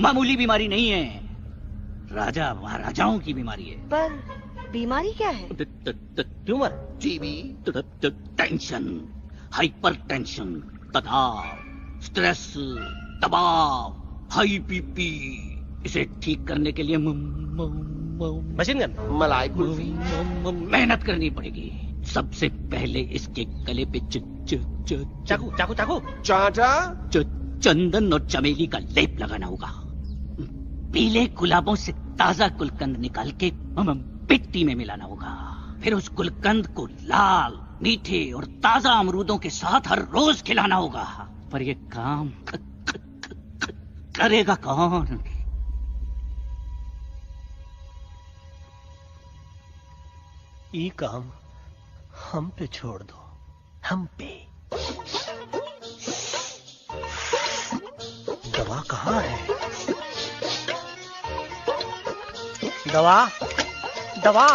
मामूली बीमारी नहीं है, राजा महाराजाओं की बीमारी है। पर बीमारी क्या है? Tumour, TB, tension, hyper tension, तनाव, स्ट्रेस, दबाव, हाई बीपी। इसे ठीक करने के लिए मशीन गन, मलाई कुल्फी, मेहनत करनी पड़ेगी। सबसे पहले इसके गले पे चाकू चाकू चाकू चाटा, चंदन और चमेली का लेप लगाना होगा। पीले गुलाबों से ताजा गुलकंद निकाल के मिट्टी में मिलाना होगा। फिर उस गुलकंद को लाल, मीठे और ताजा अमरूदों के साथ हर रोज खिलाना होगा। पर ये काम करेगा कौन? ये काम हम पे छोड़ दो, हम पे। दवा कहाँ है? दवा दवा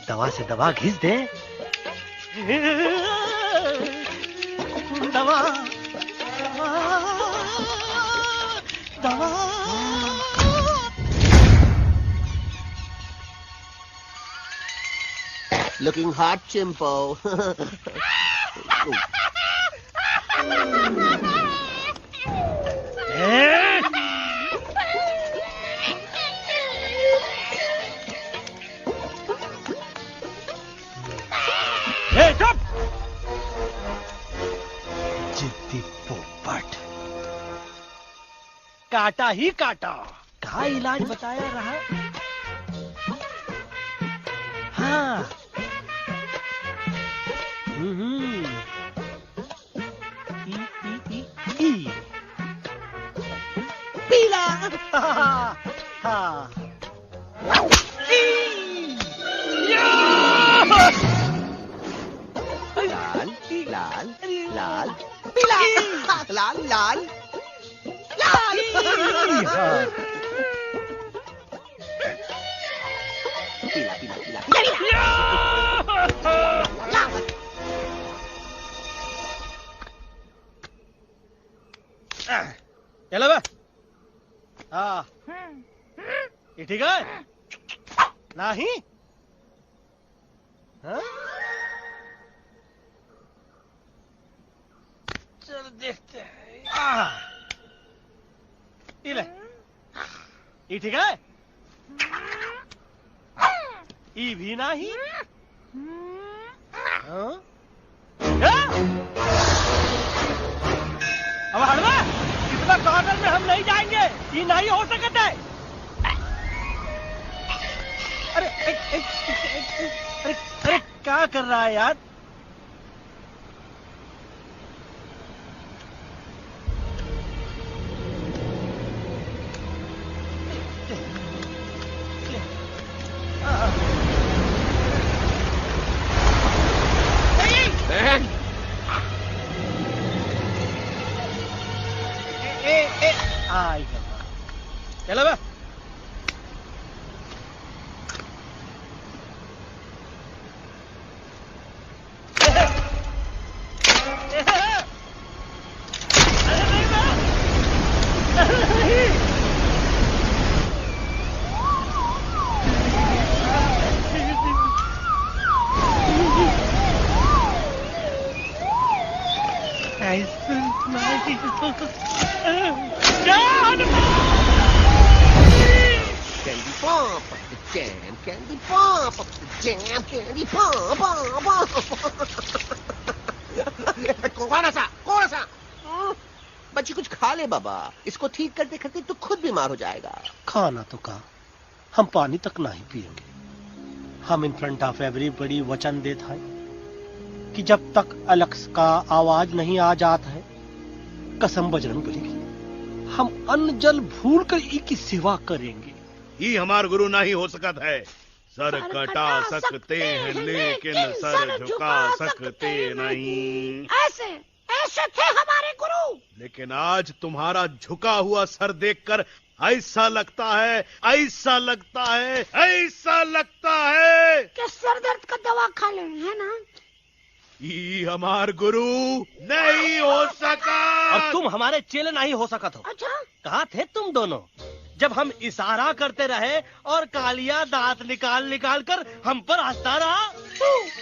दवा से दवा घिस दे। दवा दवा। Looking hot, Chimpo. चुप! जिद्दी पोपट, काटा ही काटा। कहा इलाज बताया रहा? हाँ। पीला। हाँ। लाल लाल लाल पीला, लाल लाल लाल। पीला पीला पीला। चलो बे। हाँ, ये ठीक है? नहीं? हाँ? चल देखते हैं। ये ले, ये ठीक है? ये भी नहीं? हाँ? अब हटवा, इतना कॉर्नर में हम नहीं जाएंगे, ये नहीं हो सकता है। अरे अरे अरे क्या कर रहा है यार? चलो बे। Candy pop, jam candy pop. कौन सा? बच्ची कुछ खा ले बाबा, इसको ठीक करते करते तो खुद बीमार हो जाएगा। खाना तो कहा, हम पानी तक नहीं पिएंगे। हम इन फ्रंट ऑफ एवरीबॉडी वचन देता है कि जब तक एलेक्स का आवाज नहीं आ जाता है, कसम बजरंग बली की, हम अन्न जल भूल कर ई की सेवा करेंगे। ये हमार गुरु नहीं हो सकता है। सर कटा सकते हैं लेकिन सर झुका सकते नहीं। ऐसे थे हमारे गुरु। लेकिन आज तुम्हारा झुका हुआ सर देखकर ऐसा लगता है कि सर दर्द का दवा खा ले, है ना? ये हमार गुरु नहीं हो सका। और तुम हमारे चेले नहीं हो सका तो। अच्छा, कहाँ थे तुम दोनों जब हम इशारा करते रहे और कालिया दांत निकाल कर हम पर हंसता रहा?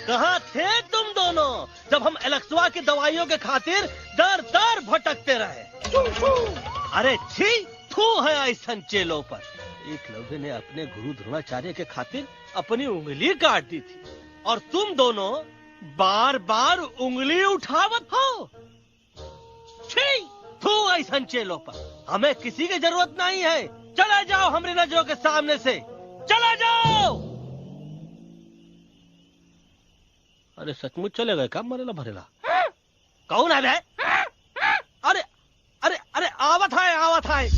कहाँ थे तुम दोनों जब हम एलेक्सवा की दवाइयों के खातिर दर भटकते रहे? अरे छी, थू है ऐसन चेलों पर। एकलव्य ने अपने गुरु द्रोणाचार्य के खातिर अपनी उंगली काट दी थी और तुम दोनों बार बार उंगली उठावत हो। छी, थू ऐसन चेलों पर। हमें किसी की जरूरत नहीं है। चले जाओ हमारी नजरों के सामने से, चले जाओ। अरे सचमुच चले गए क्या? मरेला भरेला कौन है बे? अरे अरे अरे आवत है।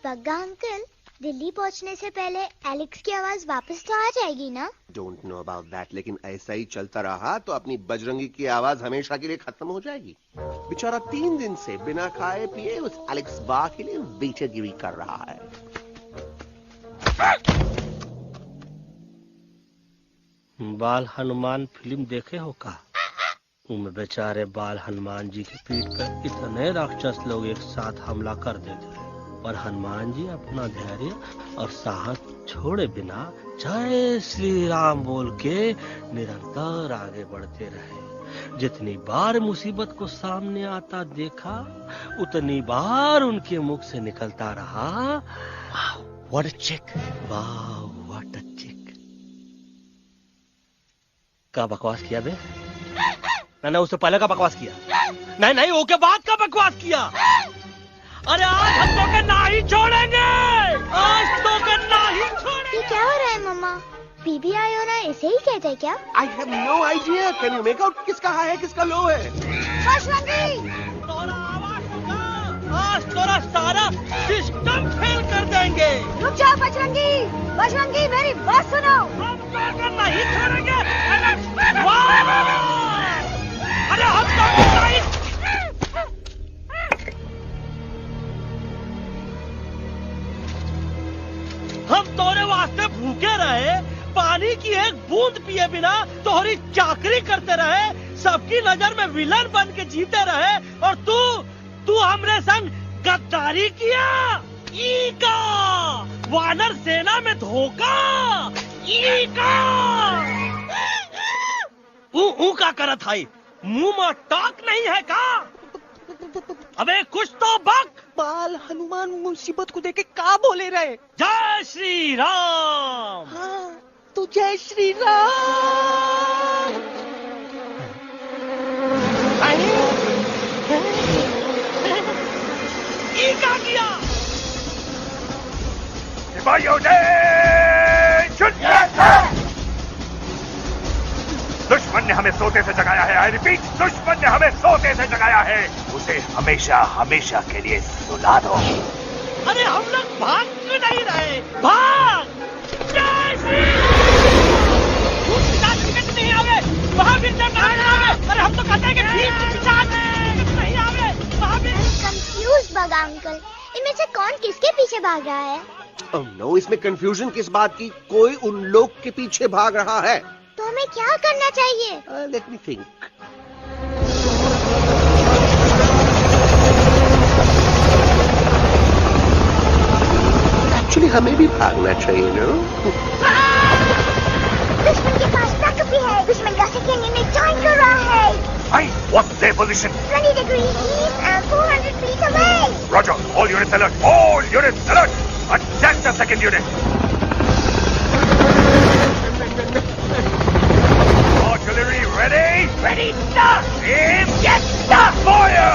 बग्गा अंकल, दिल्ली पहुंचने से पहले एलेक्स की आवाज वापस तो आ जाएगी ना? डोंट नो अबाउट दैट, लेकिन ऐसा ही चलता रहा तो अपनी बजरंगी की आवाज हमेशा के लिए खत्म हो जाएगी। बेचारा 3 दिन से बिना खाए पिए उस एलेक्स बा के लिए बेचैगिरी कर रहा है। बाल हनुमान फिल्म देखे हो का? उनमें बेचारे बाल हनुमान जी की पीठ पर इतने राक्षस लोग एक साथ हमला कर देते हैं, पर हनुमान जी अपना धैर्य और साहस छोड़े बिना जय श्री राम बोल के निरंतर आगे बढ़ते रहे। जितनी बार मुसीबत को सामने आता देखा, उतनी बार उनके मुख से निकलता रहा, व्हाट अ चिक, वाह व्हाट अ चिक। का बकवास किया बे? मैंने उससे पहले का बकवास किया? नहीं, वो के बाद का बकवास किया। अरे आज हम तो के नहीं छोड़ेंगे, आज तो के नहीं छोड़ेंगे। ये क्या हो रहा है मम्मा? बीबी आई हो ना, ऐसे ही कहते क्या? I have no idea. Can you make out किसका हाई है किसका लो है? बजरंगी, आज तोरा सारा सिस्टम फेल कर देंगे। रुक जाओ बजरंगी, मेरी बात सुनो। हम तो के नहीं छोड़ेंगे। अरे हम तो के नहीं। हम तोरे वास्ते भूखे रहे, पानी की एक बूंद पिए बिना तोहरी चाकरी करते रहे, सबकी नजर में विलन बन के जीते रहे, और तू हमरे संग गद्दारी किया। ई का वानर सेना में धोखा, ई का ऊ का करत है, मुंह में टाक नहीं है का? अबे कुछ तो बक। बाल हनुमान मुसीबत को देखे का बोले रहे? जय श्री राम। हाँ, तो जय श्री राम। ये क्या किया? सिपाहियों ने दुश्मन ने हमें सोते से जगाया है। आई रिपीट, दुश्मन ने हमें सोते से जगाया है। उसे हमेशा हमेशा के लिए सुला दो। अरे हम लोग भाग क्यों नहीं रहे? भाग! जय श्री राम। नहीं आवे, महावीर जब नहीं आवे। अरे हम तो कहते हैं कि नहीं आवे, महावीर। कंफ्यूज बगा अंकल, इनमें से कौन किसके पीछे भाग रहा है? Oh no, इसमें कंफ्यूजन किस बात की? कोई उन लोग के पीछे भाग रहा है। तो हमें क्या करना चाहिए? Let me think. Actually, हमें भी भागना चाहिए, ना? दुश्मन के पास ताकत भी है। दुश्मन का सेकेंड में ज्वाइन कर रहा है। What's their position? 20 degrees east and 400 feet away. Roger. All units alert. All units alert. Attack the second unit. Artillery ready? Ready, start! Aim. Yes, start! Fire!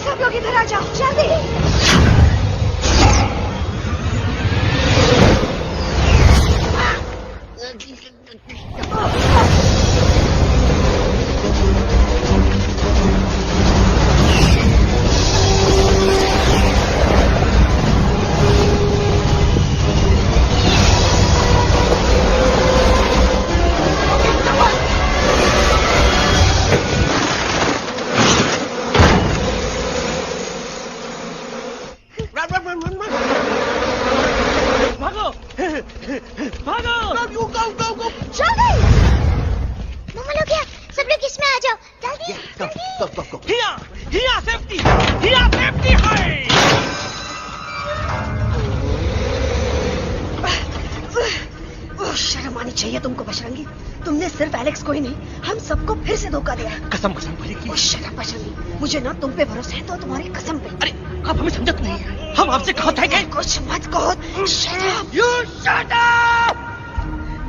सब लोग इधर आ जाओ जल्दी। शर्म आनी चाहिए तुमको बजरंगी। तुमने सिर्फ एलेक्स को ही नहीं हम सबको फिर से धोखा दिया। कसम कसम भरी की। शर्म बजरंगी, मुझे ना तुम पे भरोसा है तो तुम्हारी कसम पे। अरे आप हमें समझत नहीं है, हम आपसे कहा था कि कुछ मत कहो। Shut up! You shut up!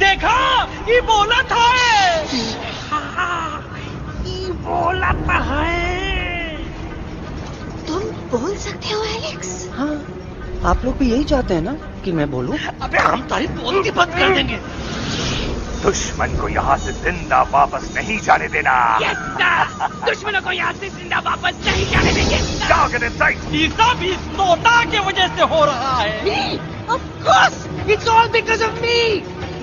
देखा ये बोला था ये बोला था तुम बोल सकते हो एलेक्स? हाँ, आप लोग भी यही चाहते हैं ना कि मैं बोलूं? अबे हम तारीफ बोलती बंद कर देंगे। दुश्मन को यहाँ से जिंदा वापस नहीं जाने देना। दुश्मनों को यहाँ से जिंदा वापस नहीं जाने देंगे। Target in sight. ये सब इस तोता की वजह से हो रहा है। Me? Of course! It's all because of me!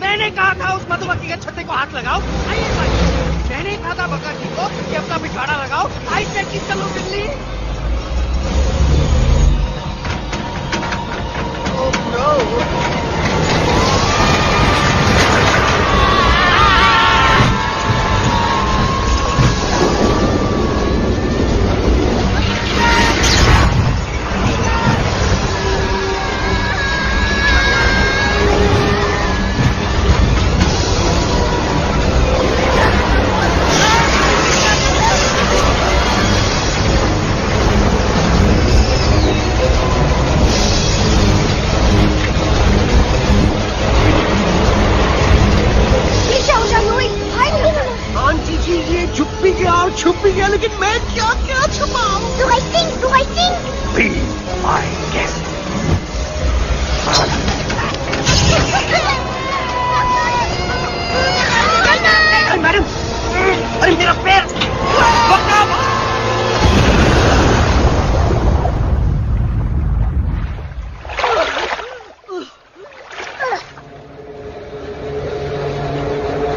मैंने कहा था उस मधुमक्खी के छत्ते को हाथ लगाओ। आइए भाई, मैंने कहा था बका जी को कि अपना पिछवाड़ा लगाओ। आई सेड कि चलो बिल्ली। Oh no! छुप भी गया, लेकिन मैं क्या क्या छुपाऊं? Do I think? Be my guest. Madam, अरे मेरा पैर!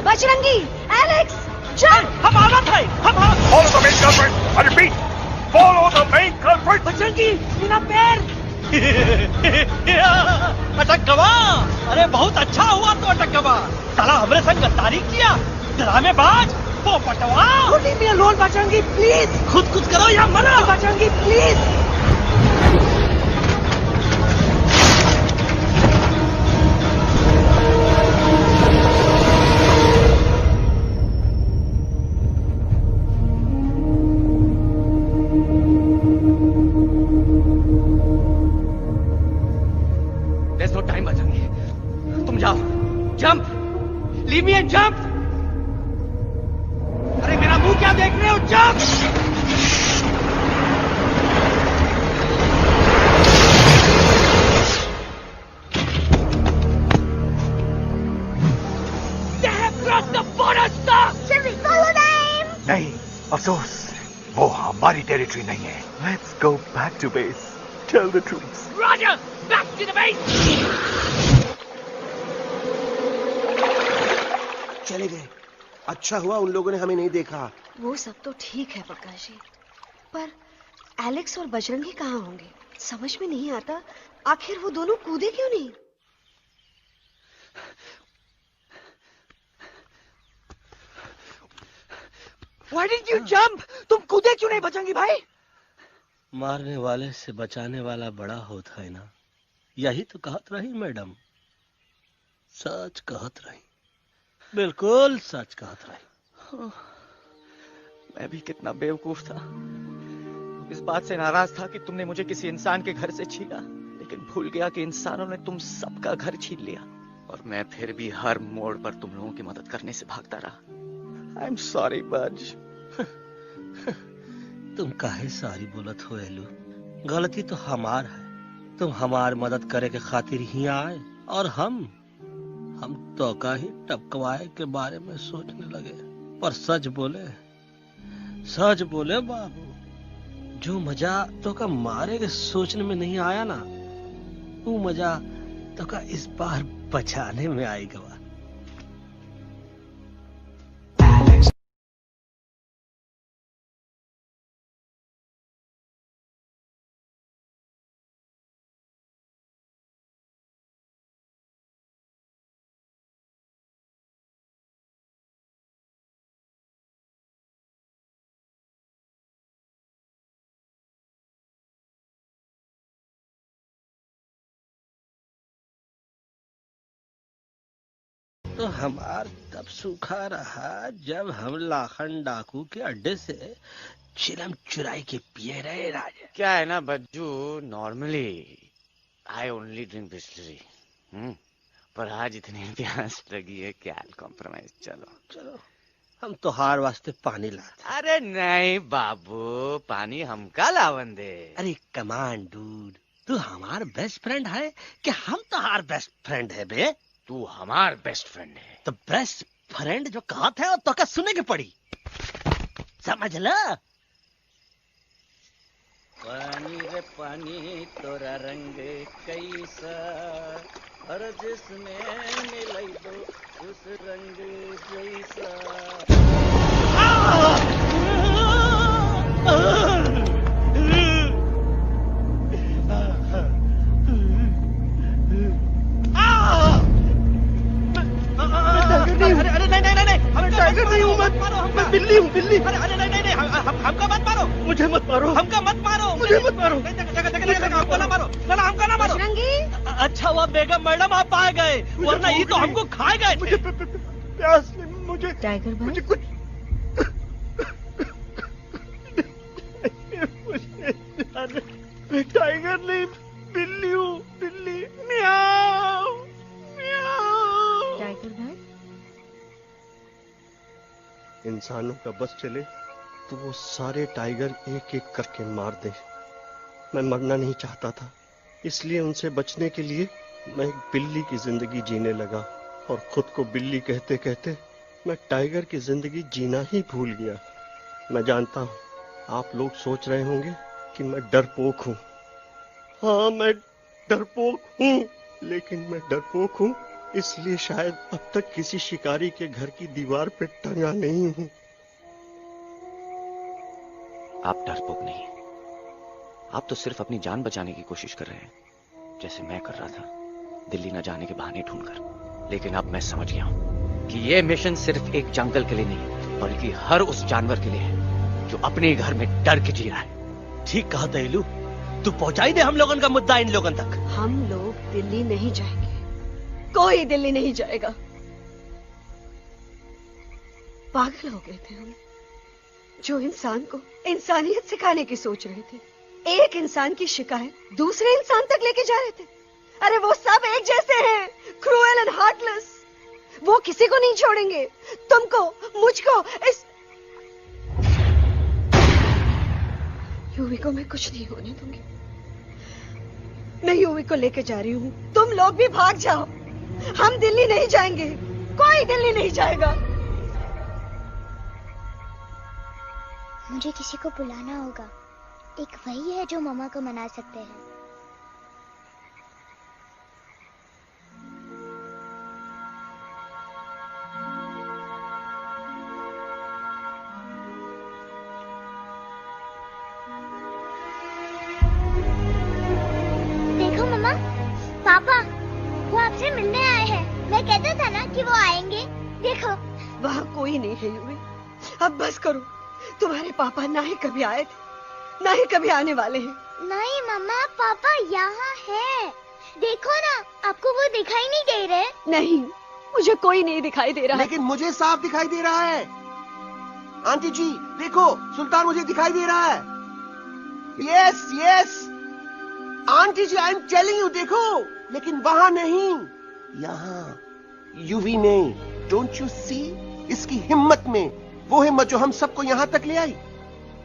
बजरंगी, एलेक्स, चल! हम आना था, Follow the main culprit. I repeat, follow the main culprit. Bajrangi, मेरा पैर! अटक गवा। अरे बहुत अच्छा हुआ तो अटक गवा। साला हमरे संग गद्दारी किया, ड्रामेबाज, वो Patwa. Leave me alone, Bajrangi, please. खुद करो या मरो। Bajrangi, please. There's no time, Bajrangi. तुम जाओ, jump, leave me and jump। अरे मेरा मुंह क्या देख रहे हो, jump. They have crossed the border, stop! Shall we follow them? नहीं, अफसोस, वो हमारी टेरिटरी नहीं है। Let's go back to base. Tell the troops. Roger, back to the base. चले गए। अच्छा हुआ उन लोगों ने हमें नहीं देखा। वो सब तो ठीक है प्रकाश जी, पर एलेक्स और बजरंगी कहाँ होंगे? समझ में नहीं आता, आखिर वो दोनों कूदे क्यों नहीं? Why didn't you jump? तुम कूदे क्यों नहीं बचेंगी भाई? मारने वाले से बचाने वाला बड़ा होता है ना, यही तो कहत रही मैडम। सच कहत रही, बिल्कुल सच कहत रही। मैं भी कितना बेवकूफ था। इस बात से नाराज था कि तुमने मुझे किसी इंसान के घर से छीना, लेकिन भूल गया कि इंसानों ने तुम सबका घर छीन लिया और मैं फिर भी हर मोड़ पर तुम लोगों की मदद करने से भागता रहा। आई एम सॉरी बज। तुम काहे सारी बोलत हो एलू? गलती तो हमार है। तुम हमार मदद करे के खातिर ही आए और हम तो का ही टपकवाए के बारे में सोचने लगे। पर सच बोले बाबू, जो मजा तो का मारे के सोचने में नहीं आया ना, वो मजा तो का इस बार बचाने में आएगा। तो हमार तब सूखा रहा जब हम लाखन डाकू के अड्डे से चिलम चुराई के पिए रहे राजा। क्या है ना Bajju, normally I only drink Bisleri, पर आज इतनी प्यास लगी है कि आई कॉम्प्रोमाइज। चलो हम तो हार वास्ते पानी लाते। अरे नहीं बाबू, पानी हमका लावन दे। अरे कमान डूड, तू हमार बेस्ट फ्रेंड है कि हम तो हार बेस्ट फ्रेंड है बे? तू हमार बेस्ट फ्रेंड है। तो बेस्ट फ्रेंड जो कहत है तो का सुने के पड़ी, समझ ला। पानी रे पानी तोरा रंग कैसा, हर जिसमें मिलाई दो उस रंग जैसा। अरे नहीं, मैं टाइगर नहीं हूँ, मैं बिल्ली हूँ, बिल्ली। अरे नहीं, हमका मत मारो। मुझे मत मारो। हमका मत मारो। मुझे मत मारो। हमको ना मारो। ना हमका ना मारो। अच्छा हुआ बेगम मैडम आप आ गए, वरना ये तो हमको खाए गए। मुझे प्यास नहीं, मुझे टाइगर भाई, मुझे कुछ मैं टाइगर नहीं, बिल्ली हूँ, बिल्ली। म्याऊ म्याऊ। टाइगर भाई, इंसानों का बस चले तो वो सारे टाइगर एक एक करके मार दे। मैं मरना नहीं चाहता था, इसलिए उनसे बचने के लिए मैं एक बिल्ली की जिंदगी जीने लगा और खुद को बिल्ली कहते कहते मैं टाइगर की जिंदगी जीना ही भूल गया। मैं जानता हूँ आप लोग सोच रहे होंगे कि मैं डरपोक हूँ। हाँ, मैं डरपोक हूँ, लेकिन मैं डरपोक हूँ इसलिए शायद अब तक किसी शिकारी के घर की दीवार पे टंगा नहीं हूँ। आप डरपोक नहीं, आप तो सिर्फ अपनी जान बचाने की कोशिश कर रहे हैं, जैसे मैं कर रहा था दिल्ली न जाने के बहाने ढूंढकर। लेकिन अब मैं समझ गया हूं कि यह मिशन सिर्फ एक जंगल के लिए नहीं, बल्कि हर उस जानवर के लिए है जो अपने घर में डर के जी रहा है। ठीक कहा दयालु, तू पहुंचाई दे हम लोगन का मुद्दा इन लोगन तक। हम लोग दिल्ली नहीं जाएंगे, कोई दिल्ली नहीं जाएगा। पागल हो गए थे हम, जो इंसान को इंसानियत सिखाने की सोच रहे थे, एक इंसान की शिकायत दूसरे इंसान तक लेके जा रहे थे। अरे वो सब एक जैसे हैं, क्रूएल एंड हार्टलेस। वो किसी को नहीं छोड़ेंगे, तुमको, मुझको, इस यूवी को मैं कुछ नहीं होने दूंगी। मैं यूवी को लेके जा रही हूँ, तुम लोग भी भाग जाओ। हम दिल्ली नहीं जाएंगे, कोई दिल्ली नहीं जाएगा। मुझे किसी को बुलाना होगा, एक वही है जो मामा को मना सकते हैं। देखो मामा, पापा वो आपसे मिलने आए हैं। मैं वहाँ कोई नहीं है यूवी। अब बस करो। तुम्हारे पापा ना ही कभी आए थे, ना ही कभी आने वाले हैं। नहीं मम्मा, पापा यहाँ है। देखो ना, आपको वो दिखाई नहीं दे रहे? नहीं, मुझे कोई नहीं दिखाई दे रहा। लेकिन मुझे साफ दिखाई दे रहा है। आंटी जी देखो, सुल्तान मुझे दिखाई दे रहा है। Yes yes aunty ji, I am telling you, देखो। लेकिन वहां नहीं, यहाँ यूवी में। Don't you see? इसकी हिम्मत में, वो हिम्मत जो हम सबको यहाँ तक ले आई।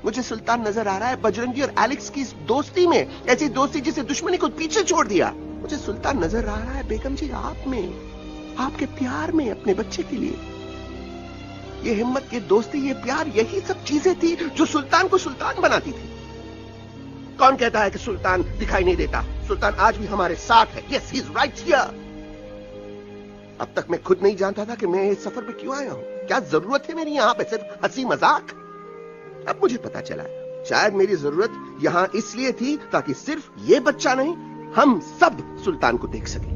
मुझे सुल्तान नजर आ रहा है बजरंगी और एलेक्स की इस दोस्ती में, ऐसी दोस्ती जिसे दुश्मनी को पीछे छोड़ दिया। मुझे सुल्तान नजर आ रहा है बेगम जी आप में, आपके प्यार में, अपने बच्चे के लिए। ये हिम्मत, ये दोस्ती, ये प्यार, यही सब चीजें थी जो सुल्तान को सुल्तान बनाती थी। कौन कहता है कि सुल्तान दिखाई नहीं देता? सुल्तान आज भी हमारे साथ है। Yes, he is right here. अब तक मैं खुद नहीं जानता था कि मैं इस सफर पे क्यों आया हूं। क्या जरूरत है मेरी यहाँ पे सिर्फ हंसी मजाक? अब मुझे पता चला है, शायद मेरी जरूरत यहाँ इसलिए थी ताकि सिर्फ ये बच्चा नहीं, हम सब सुल्तान को देख सकें।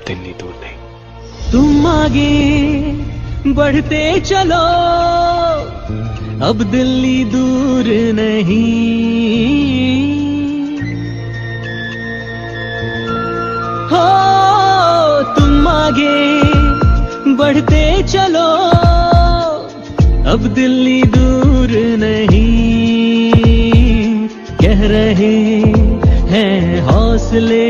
दिल्ली दूर नहीं। तुम आगे बढ़ते चलो, अब दिल्ली दूर नहीं। हो तुम आगे बढ़ते चलो, अब दिल्ली दूर नहीं। कह रहे हैं हौसले,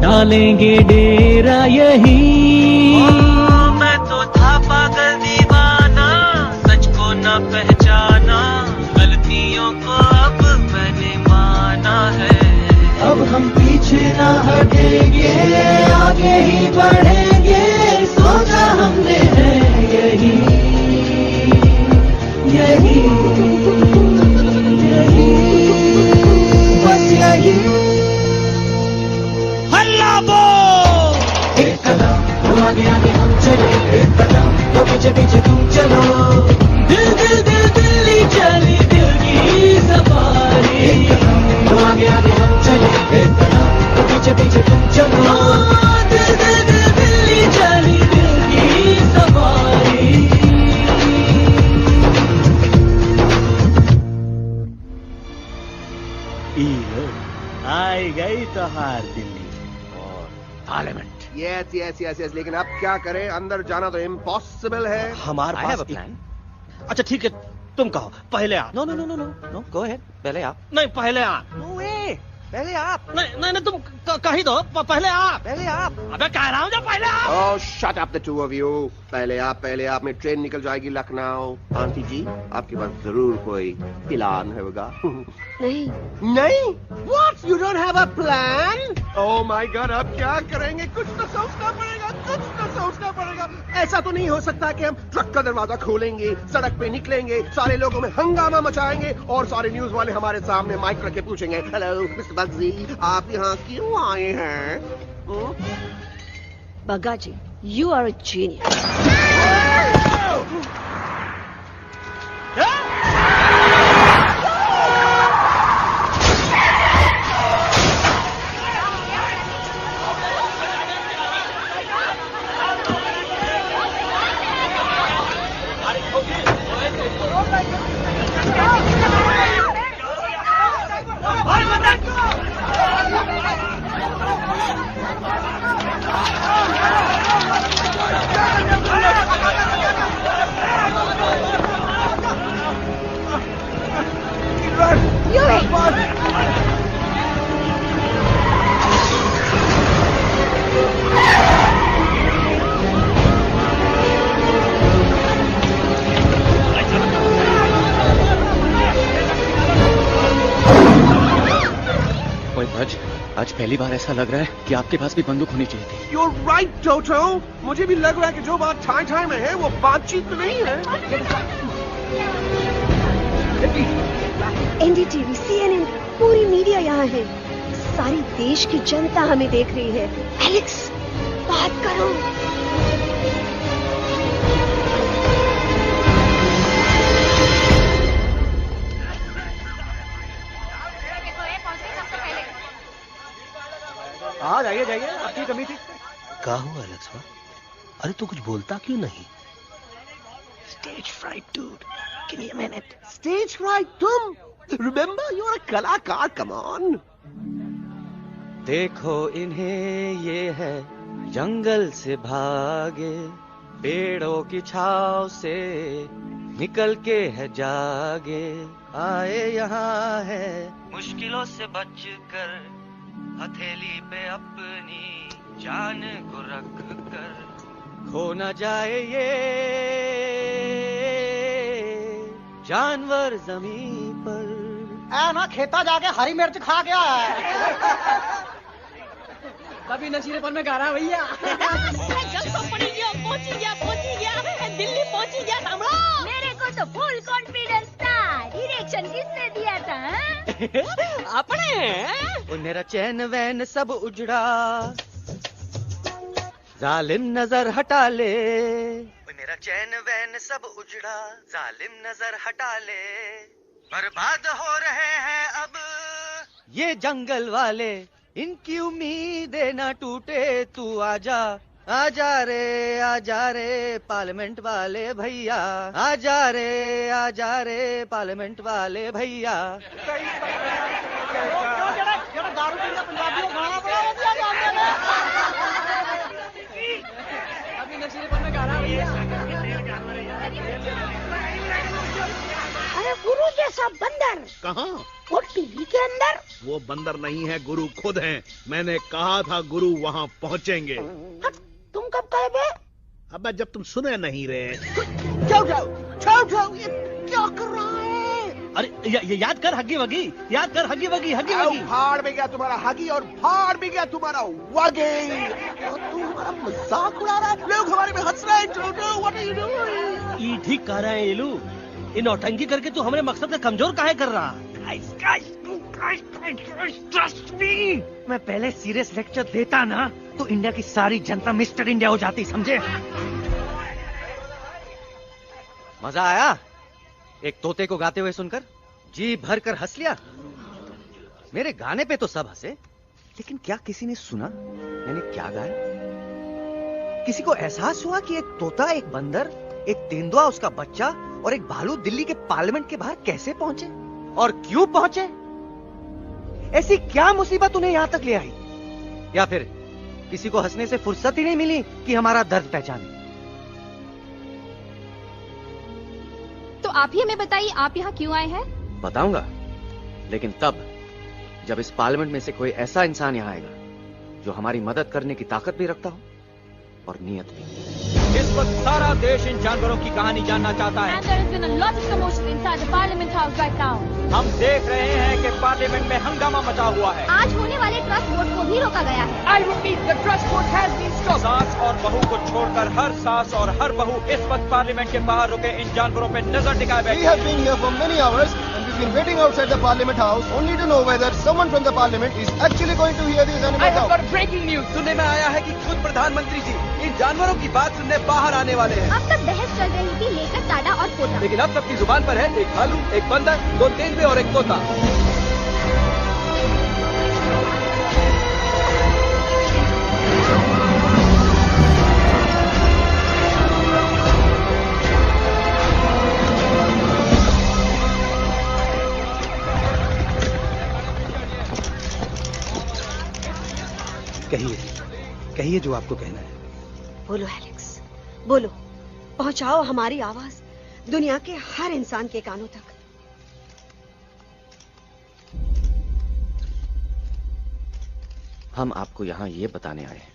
डालेंगे डेरा यही। मैं तो था पागल दीवाना, सच को न पहचाना, गलतियों को अब मैंने माना है। अब हम पीछे ना हटेंगे, आगे ही बढ़ेंगे, सोचा हमने है यही यही यही, बस यही। एक कदम तो आगे आगे हम चले, एक कदम तो पीछे पीछे तुम चलो। दिल दिल दिल दिल्ली चली, दिल की सफारी। एक कदम तो आगे आगे हम चले, एक कदम तो पीछे पीछे तुम चलो। दिल दिल दिल दिल्ली चली, दिल की सफारी। आई गई तो हार Delhi parliament. Yes yes yes yes, लेकिन अब क्या करें? अंदर जाना तो इम्पॉसिबल है। हमारे पास प्लान। अच्छा ठीक है, तुम कहो, पहले आप। No no no no no no, go ahead, पहले आप। नहीं पहले आप। नो वे, पहले आप। नहीं नहीं नहीं, तुम कही दो, पहले आप। पहले आप। अबे कह रहा हूँ जो पहले आप। Oh shut up the two of you. पहले आप में ट्रेन निकल जाएगी लखनऊ। आंटी जी आपके पास जरूर कोई प्लान होगा। नहीं नहीं? What? You don't have a plan? Oh my God, अब क्या करेंगे? कुछ तो सोचना पड़ेगा, कुछ तो सोचना पड़ेगा। ऐसा तो नहीं हो सकता कि हम ट्रक का दरवाजा खोलेंगे, सड़क पे निकलेंगे, सारे लोगों में हंगामा मचाएंगे और सारे न्यूज वाले हमारे सामने माइक रख के पूछेंगे, हेलो मिस्टर बग्जी, आप यहाँ क्यों आए हैं? बग्गा जी, you are a genius. आज पहली बार ऐसा लग रहा है कि आपके पास भी बंदूक होनी चाहिए थी। You're right, टोटो। मुझे भी लग रहा है कि जो बात ठाई ठाई में है वो बातचीत में नहीं है। एनडीटीवी, CNN, पूरी मीडिया यहाँ है। सारी देश की जनता हमें देख रही है। एलेक्स, बात करो। हाँ जाइए जाइए, आपकी कमी थी। क्या हुआ एलेक्स? अरे तू कुछ बोलता क्यों नहीं? Stage fright, dude. Give me a minute. Stage fright, तुम? Remember, you're a कलाकार. Come on. देखो इन्हें, ये है जंगल से भागे, पेड़ों की छाव से निकल के है जागे, आए यहाँ है मुश्किलों से बचकर, हथेली पे अपनी जान को रख कर, खो न जाए ये जानवर जमीन पर। ना खेता जाके हरी मिर्च खा गया है। कभी नशीलेपन में गा रहा है भैया। पहुंच गया, दिल्ली पहुंच गया सामने। मेरे को तो फुल कॉन्फिडेंस था। डायरेक्शन किसने दिया था? अपने। मेरा चैन वैन सब उजड़ा, जालिम नजर हटा ले। मेरा चैन वैन सब उजड़ा, जालिम नजर हटा ले। बर्बाद हो रहे हैं अब ये जंगल वाले, इनकी उम्मीदें ना टूटे, तू आजा आजा रे पार्लियामेंट वाले भैया, आजा रे पार्लियामेंट वाले भैया। अभी नशीलेपन में गा रहा है भैया। अरे गुरु जैसा बंदर कहाँ? वो टीवी के अंदर। वो बंदर नहीं है, गुरु खुद हैं। मैंने कहा था गुरु वहाँ पहुँचेंगे। तुम कब कहे बे? अब जब तुम सुने नहीं रहे। ये क्या कर रहा है? अरे याद कर हगी वगी, याद कर हगी वगी, हगी वगी। भाड़ में गया तुम्हारा हगी और भाड़ में गया तुम्हारा वगी। और तू हमारा मजाक उड़ा रहा है। लोग हमारे में हंस रहे हैं। टोटो, व्हाट आर यू डूइंग? ये ठीक कह रहे हैं येलू। इन नौटंकी करके तू हमारे मकसद का कमजोर काहे कर रहा? Trust me. मैं पहले सीरियस लेक्चर देता ना तो इंडिया की सारी जनता मिस्टर इंडिया हो जाती, समझे? मजा आया एक तोते को गाते हुए सुनकर? जी भर कर हंस लिया। मेरे गाने पे तो सब हंसे, लेकिन क्या किसी ने सुना मैंने क्या गाया? किसी को एहसास हुआ कि एक तोता, एक बंदर, एक तेंदुआ, उसका बच्चा और एक भालू दिल्ली के पार्लियामेंट के बाहर कैसे पहुंचे और क्यों पहुंचे? ऐसी क्या मुसीबत उन्हें यहां तक ले आई? या फिर किसी को हंसने से फुर्सत ही नहीं मिली कि हमारा दर्द पहचाने? तो आप ही हमें बताइए, आप यहाँ क्यों आए हैं? बताऊंगा, लेकिन तब जब इस पार्लियामेंट में से कोई ऐसा इंसान यहाँ आएगा जो हमारी मदद करने की ताकत भी रखता हो और नीयत भी। इस वक्त सारा देश इन जानवरों की कहानी जानना चाहता है। And there has been a lot of commotion inside the Parliament House right now. हम देख रहे हैं कि पार्लियामेंट में हंगामा मचा हुआ है। आज होने वाले ट्रस्ट वोट को भी रोका गया है। I repeat, the trust vote has been stopped. सास और बहू को छोड़कर हर सास और हर बहू इस वक्त पार्लियामेंट के बाहर रुके इन जानवरों पे नजर टिकाए बैठे। We have been here for many hours and we've been waiting outside the Parliament House only to know whether someone from the Parliament is actually going to hear these animals out. I have got breaking news. सुनने में आया है कि खुद प्रधानमंत्री जी इन जानवरों की बात सुनने बाहर आने वाले हैं। अब तक बहस चल रही थी लेकर टाडा और पोता, लेकिन अब सबकी जुबान पर है एक भालू, एक बंदर, 2 तेंदुए और एक तोता। कहिए जो आपको कहना है। बोलो एलेक्स, बोलो। पहुंचाओ हमारी आवाज दुनिया के हर इंसान के कानों तक। हम आपको यहां ये बताने आए हैं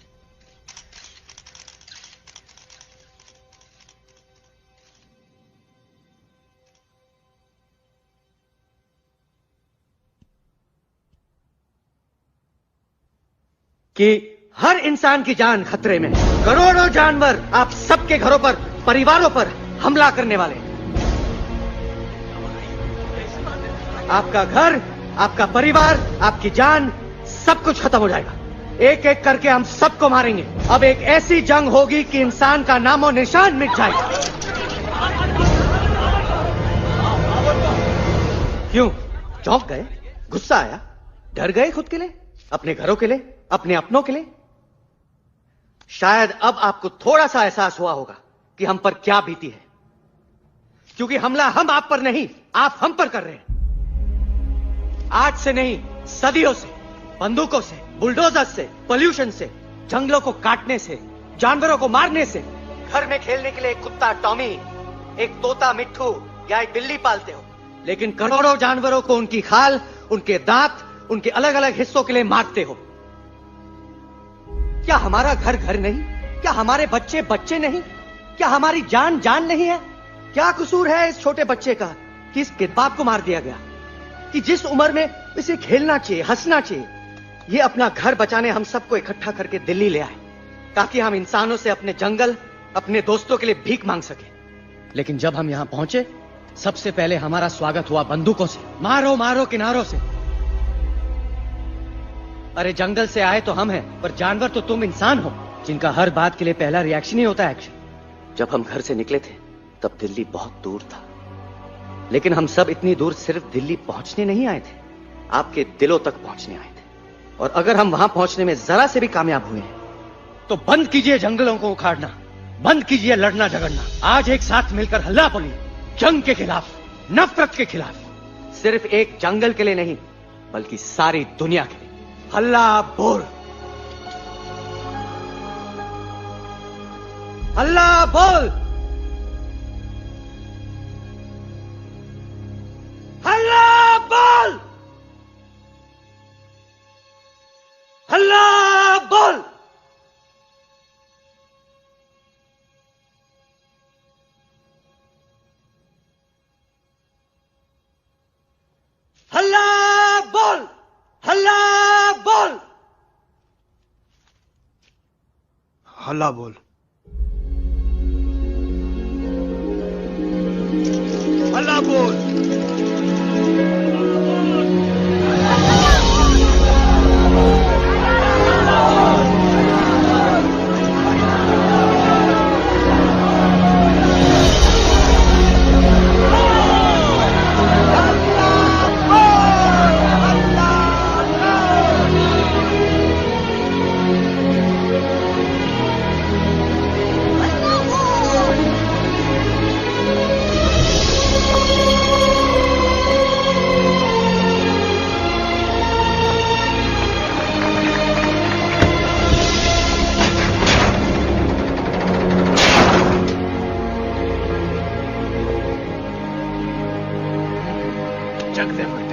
कि हर इंसान की जान खतरे में, करोड़ों जानवर आप सबके घरों पर, परिवारों पर हमला करने वाले हैं। आपका घर, आपका परिवार, आपकी जान, सब कुछ खत्म हो जाएगा। एक एक करके हम सबको मारेंगे। अब एक ऐसी जंग होगी कि इंसान का नामो निशान मिट जाएगा। क्यों चौंक गए? गुस्सा आया? डर गए खुद के लिए, अपने घरों के लिए, अपने अपनों के लिए? शायद अब आपको थोड़ा सा एहसास हुआ होगा कि हम पर क्या बीती है, क्योंकि हमला हम आप पर नहीं, आप हम पर कर रहे हैं। आज से नहीं, सदियों से, बंदूकों से, बुलडोजर से, पोल्यूशन से, जंगलों को काटने से, जानवरों को मारने से। घर में खेलने के लिए एक कुत्ता टॉमी, एक तोता मिट्ठू या एक बिल्ली पालते हो, लेकिन करोड़ों जानवरों को उनकी खाल, उनके दांत, उनके अलग अलग हिस्सों के लिए मारते हो। क्या हमारा घर घर नहीं? क्या हमारे बच्चे बच्चे नहीं? क्या हमारी जान जान नहीं है? क्या कसूर है इस छोटे बच्चे का कि इसके बाप को मार दिया गया, कि जिस उम्र में इसे खेलना चाहिए, हंसना चाहिए? ये अपना घर बचाने हम सबको इकट्ठा करके दिल्ली ले आए ताकि हम इंसानों से अपने जंगल, अपने दोस्तों के लिए भीख मांग सके। लेकिन जब हम यहां पहुंचे, सबसे पहले हमारा स्वागत हुआ बंदूकों से, मारो मारो किनारों से। अरे जंगल से आए तो हम हैं, पर जानवर तो तुम इंसान हो, जिनका हर बात के लिए पहला रिएक्शन ही होता है एक्शन। जब हम घर से निकले थे तब दिल्ली बहुत दूर था, लेकिन हम सब इतनी दूर सिर्फ दिल्ली पहुंचने नहीं आए थे, आपके दिलों तक पहुंचने आए थे। और अगर हम वहां पहुंचने में जरा से भी कामयाब हुए हैं तो बंद कीजिए जंगलों को उखाड़ना, बंद कीजिए लड़ना झगड़ना। आज एक साथ मिलकर हल्ला बोलिए, जंग के खिलाफ, नफरत के खिलाफ। सिर्फ एक जंगल के लिए नहीं, बल्कि सारी दुनिया के लिए। हल्ला बोल, हल्ला बोल, हल्ला बोल, हल्ला बोल। हल्ला बोल, हल्ला बोल, हल्ला बोल, हल्ला बोल। Chuck them.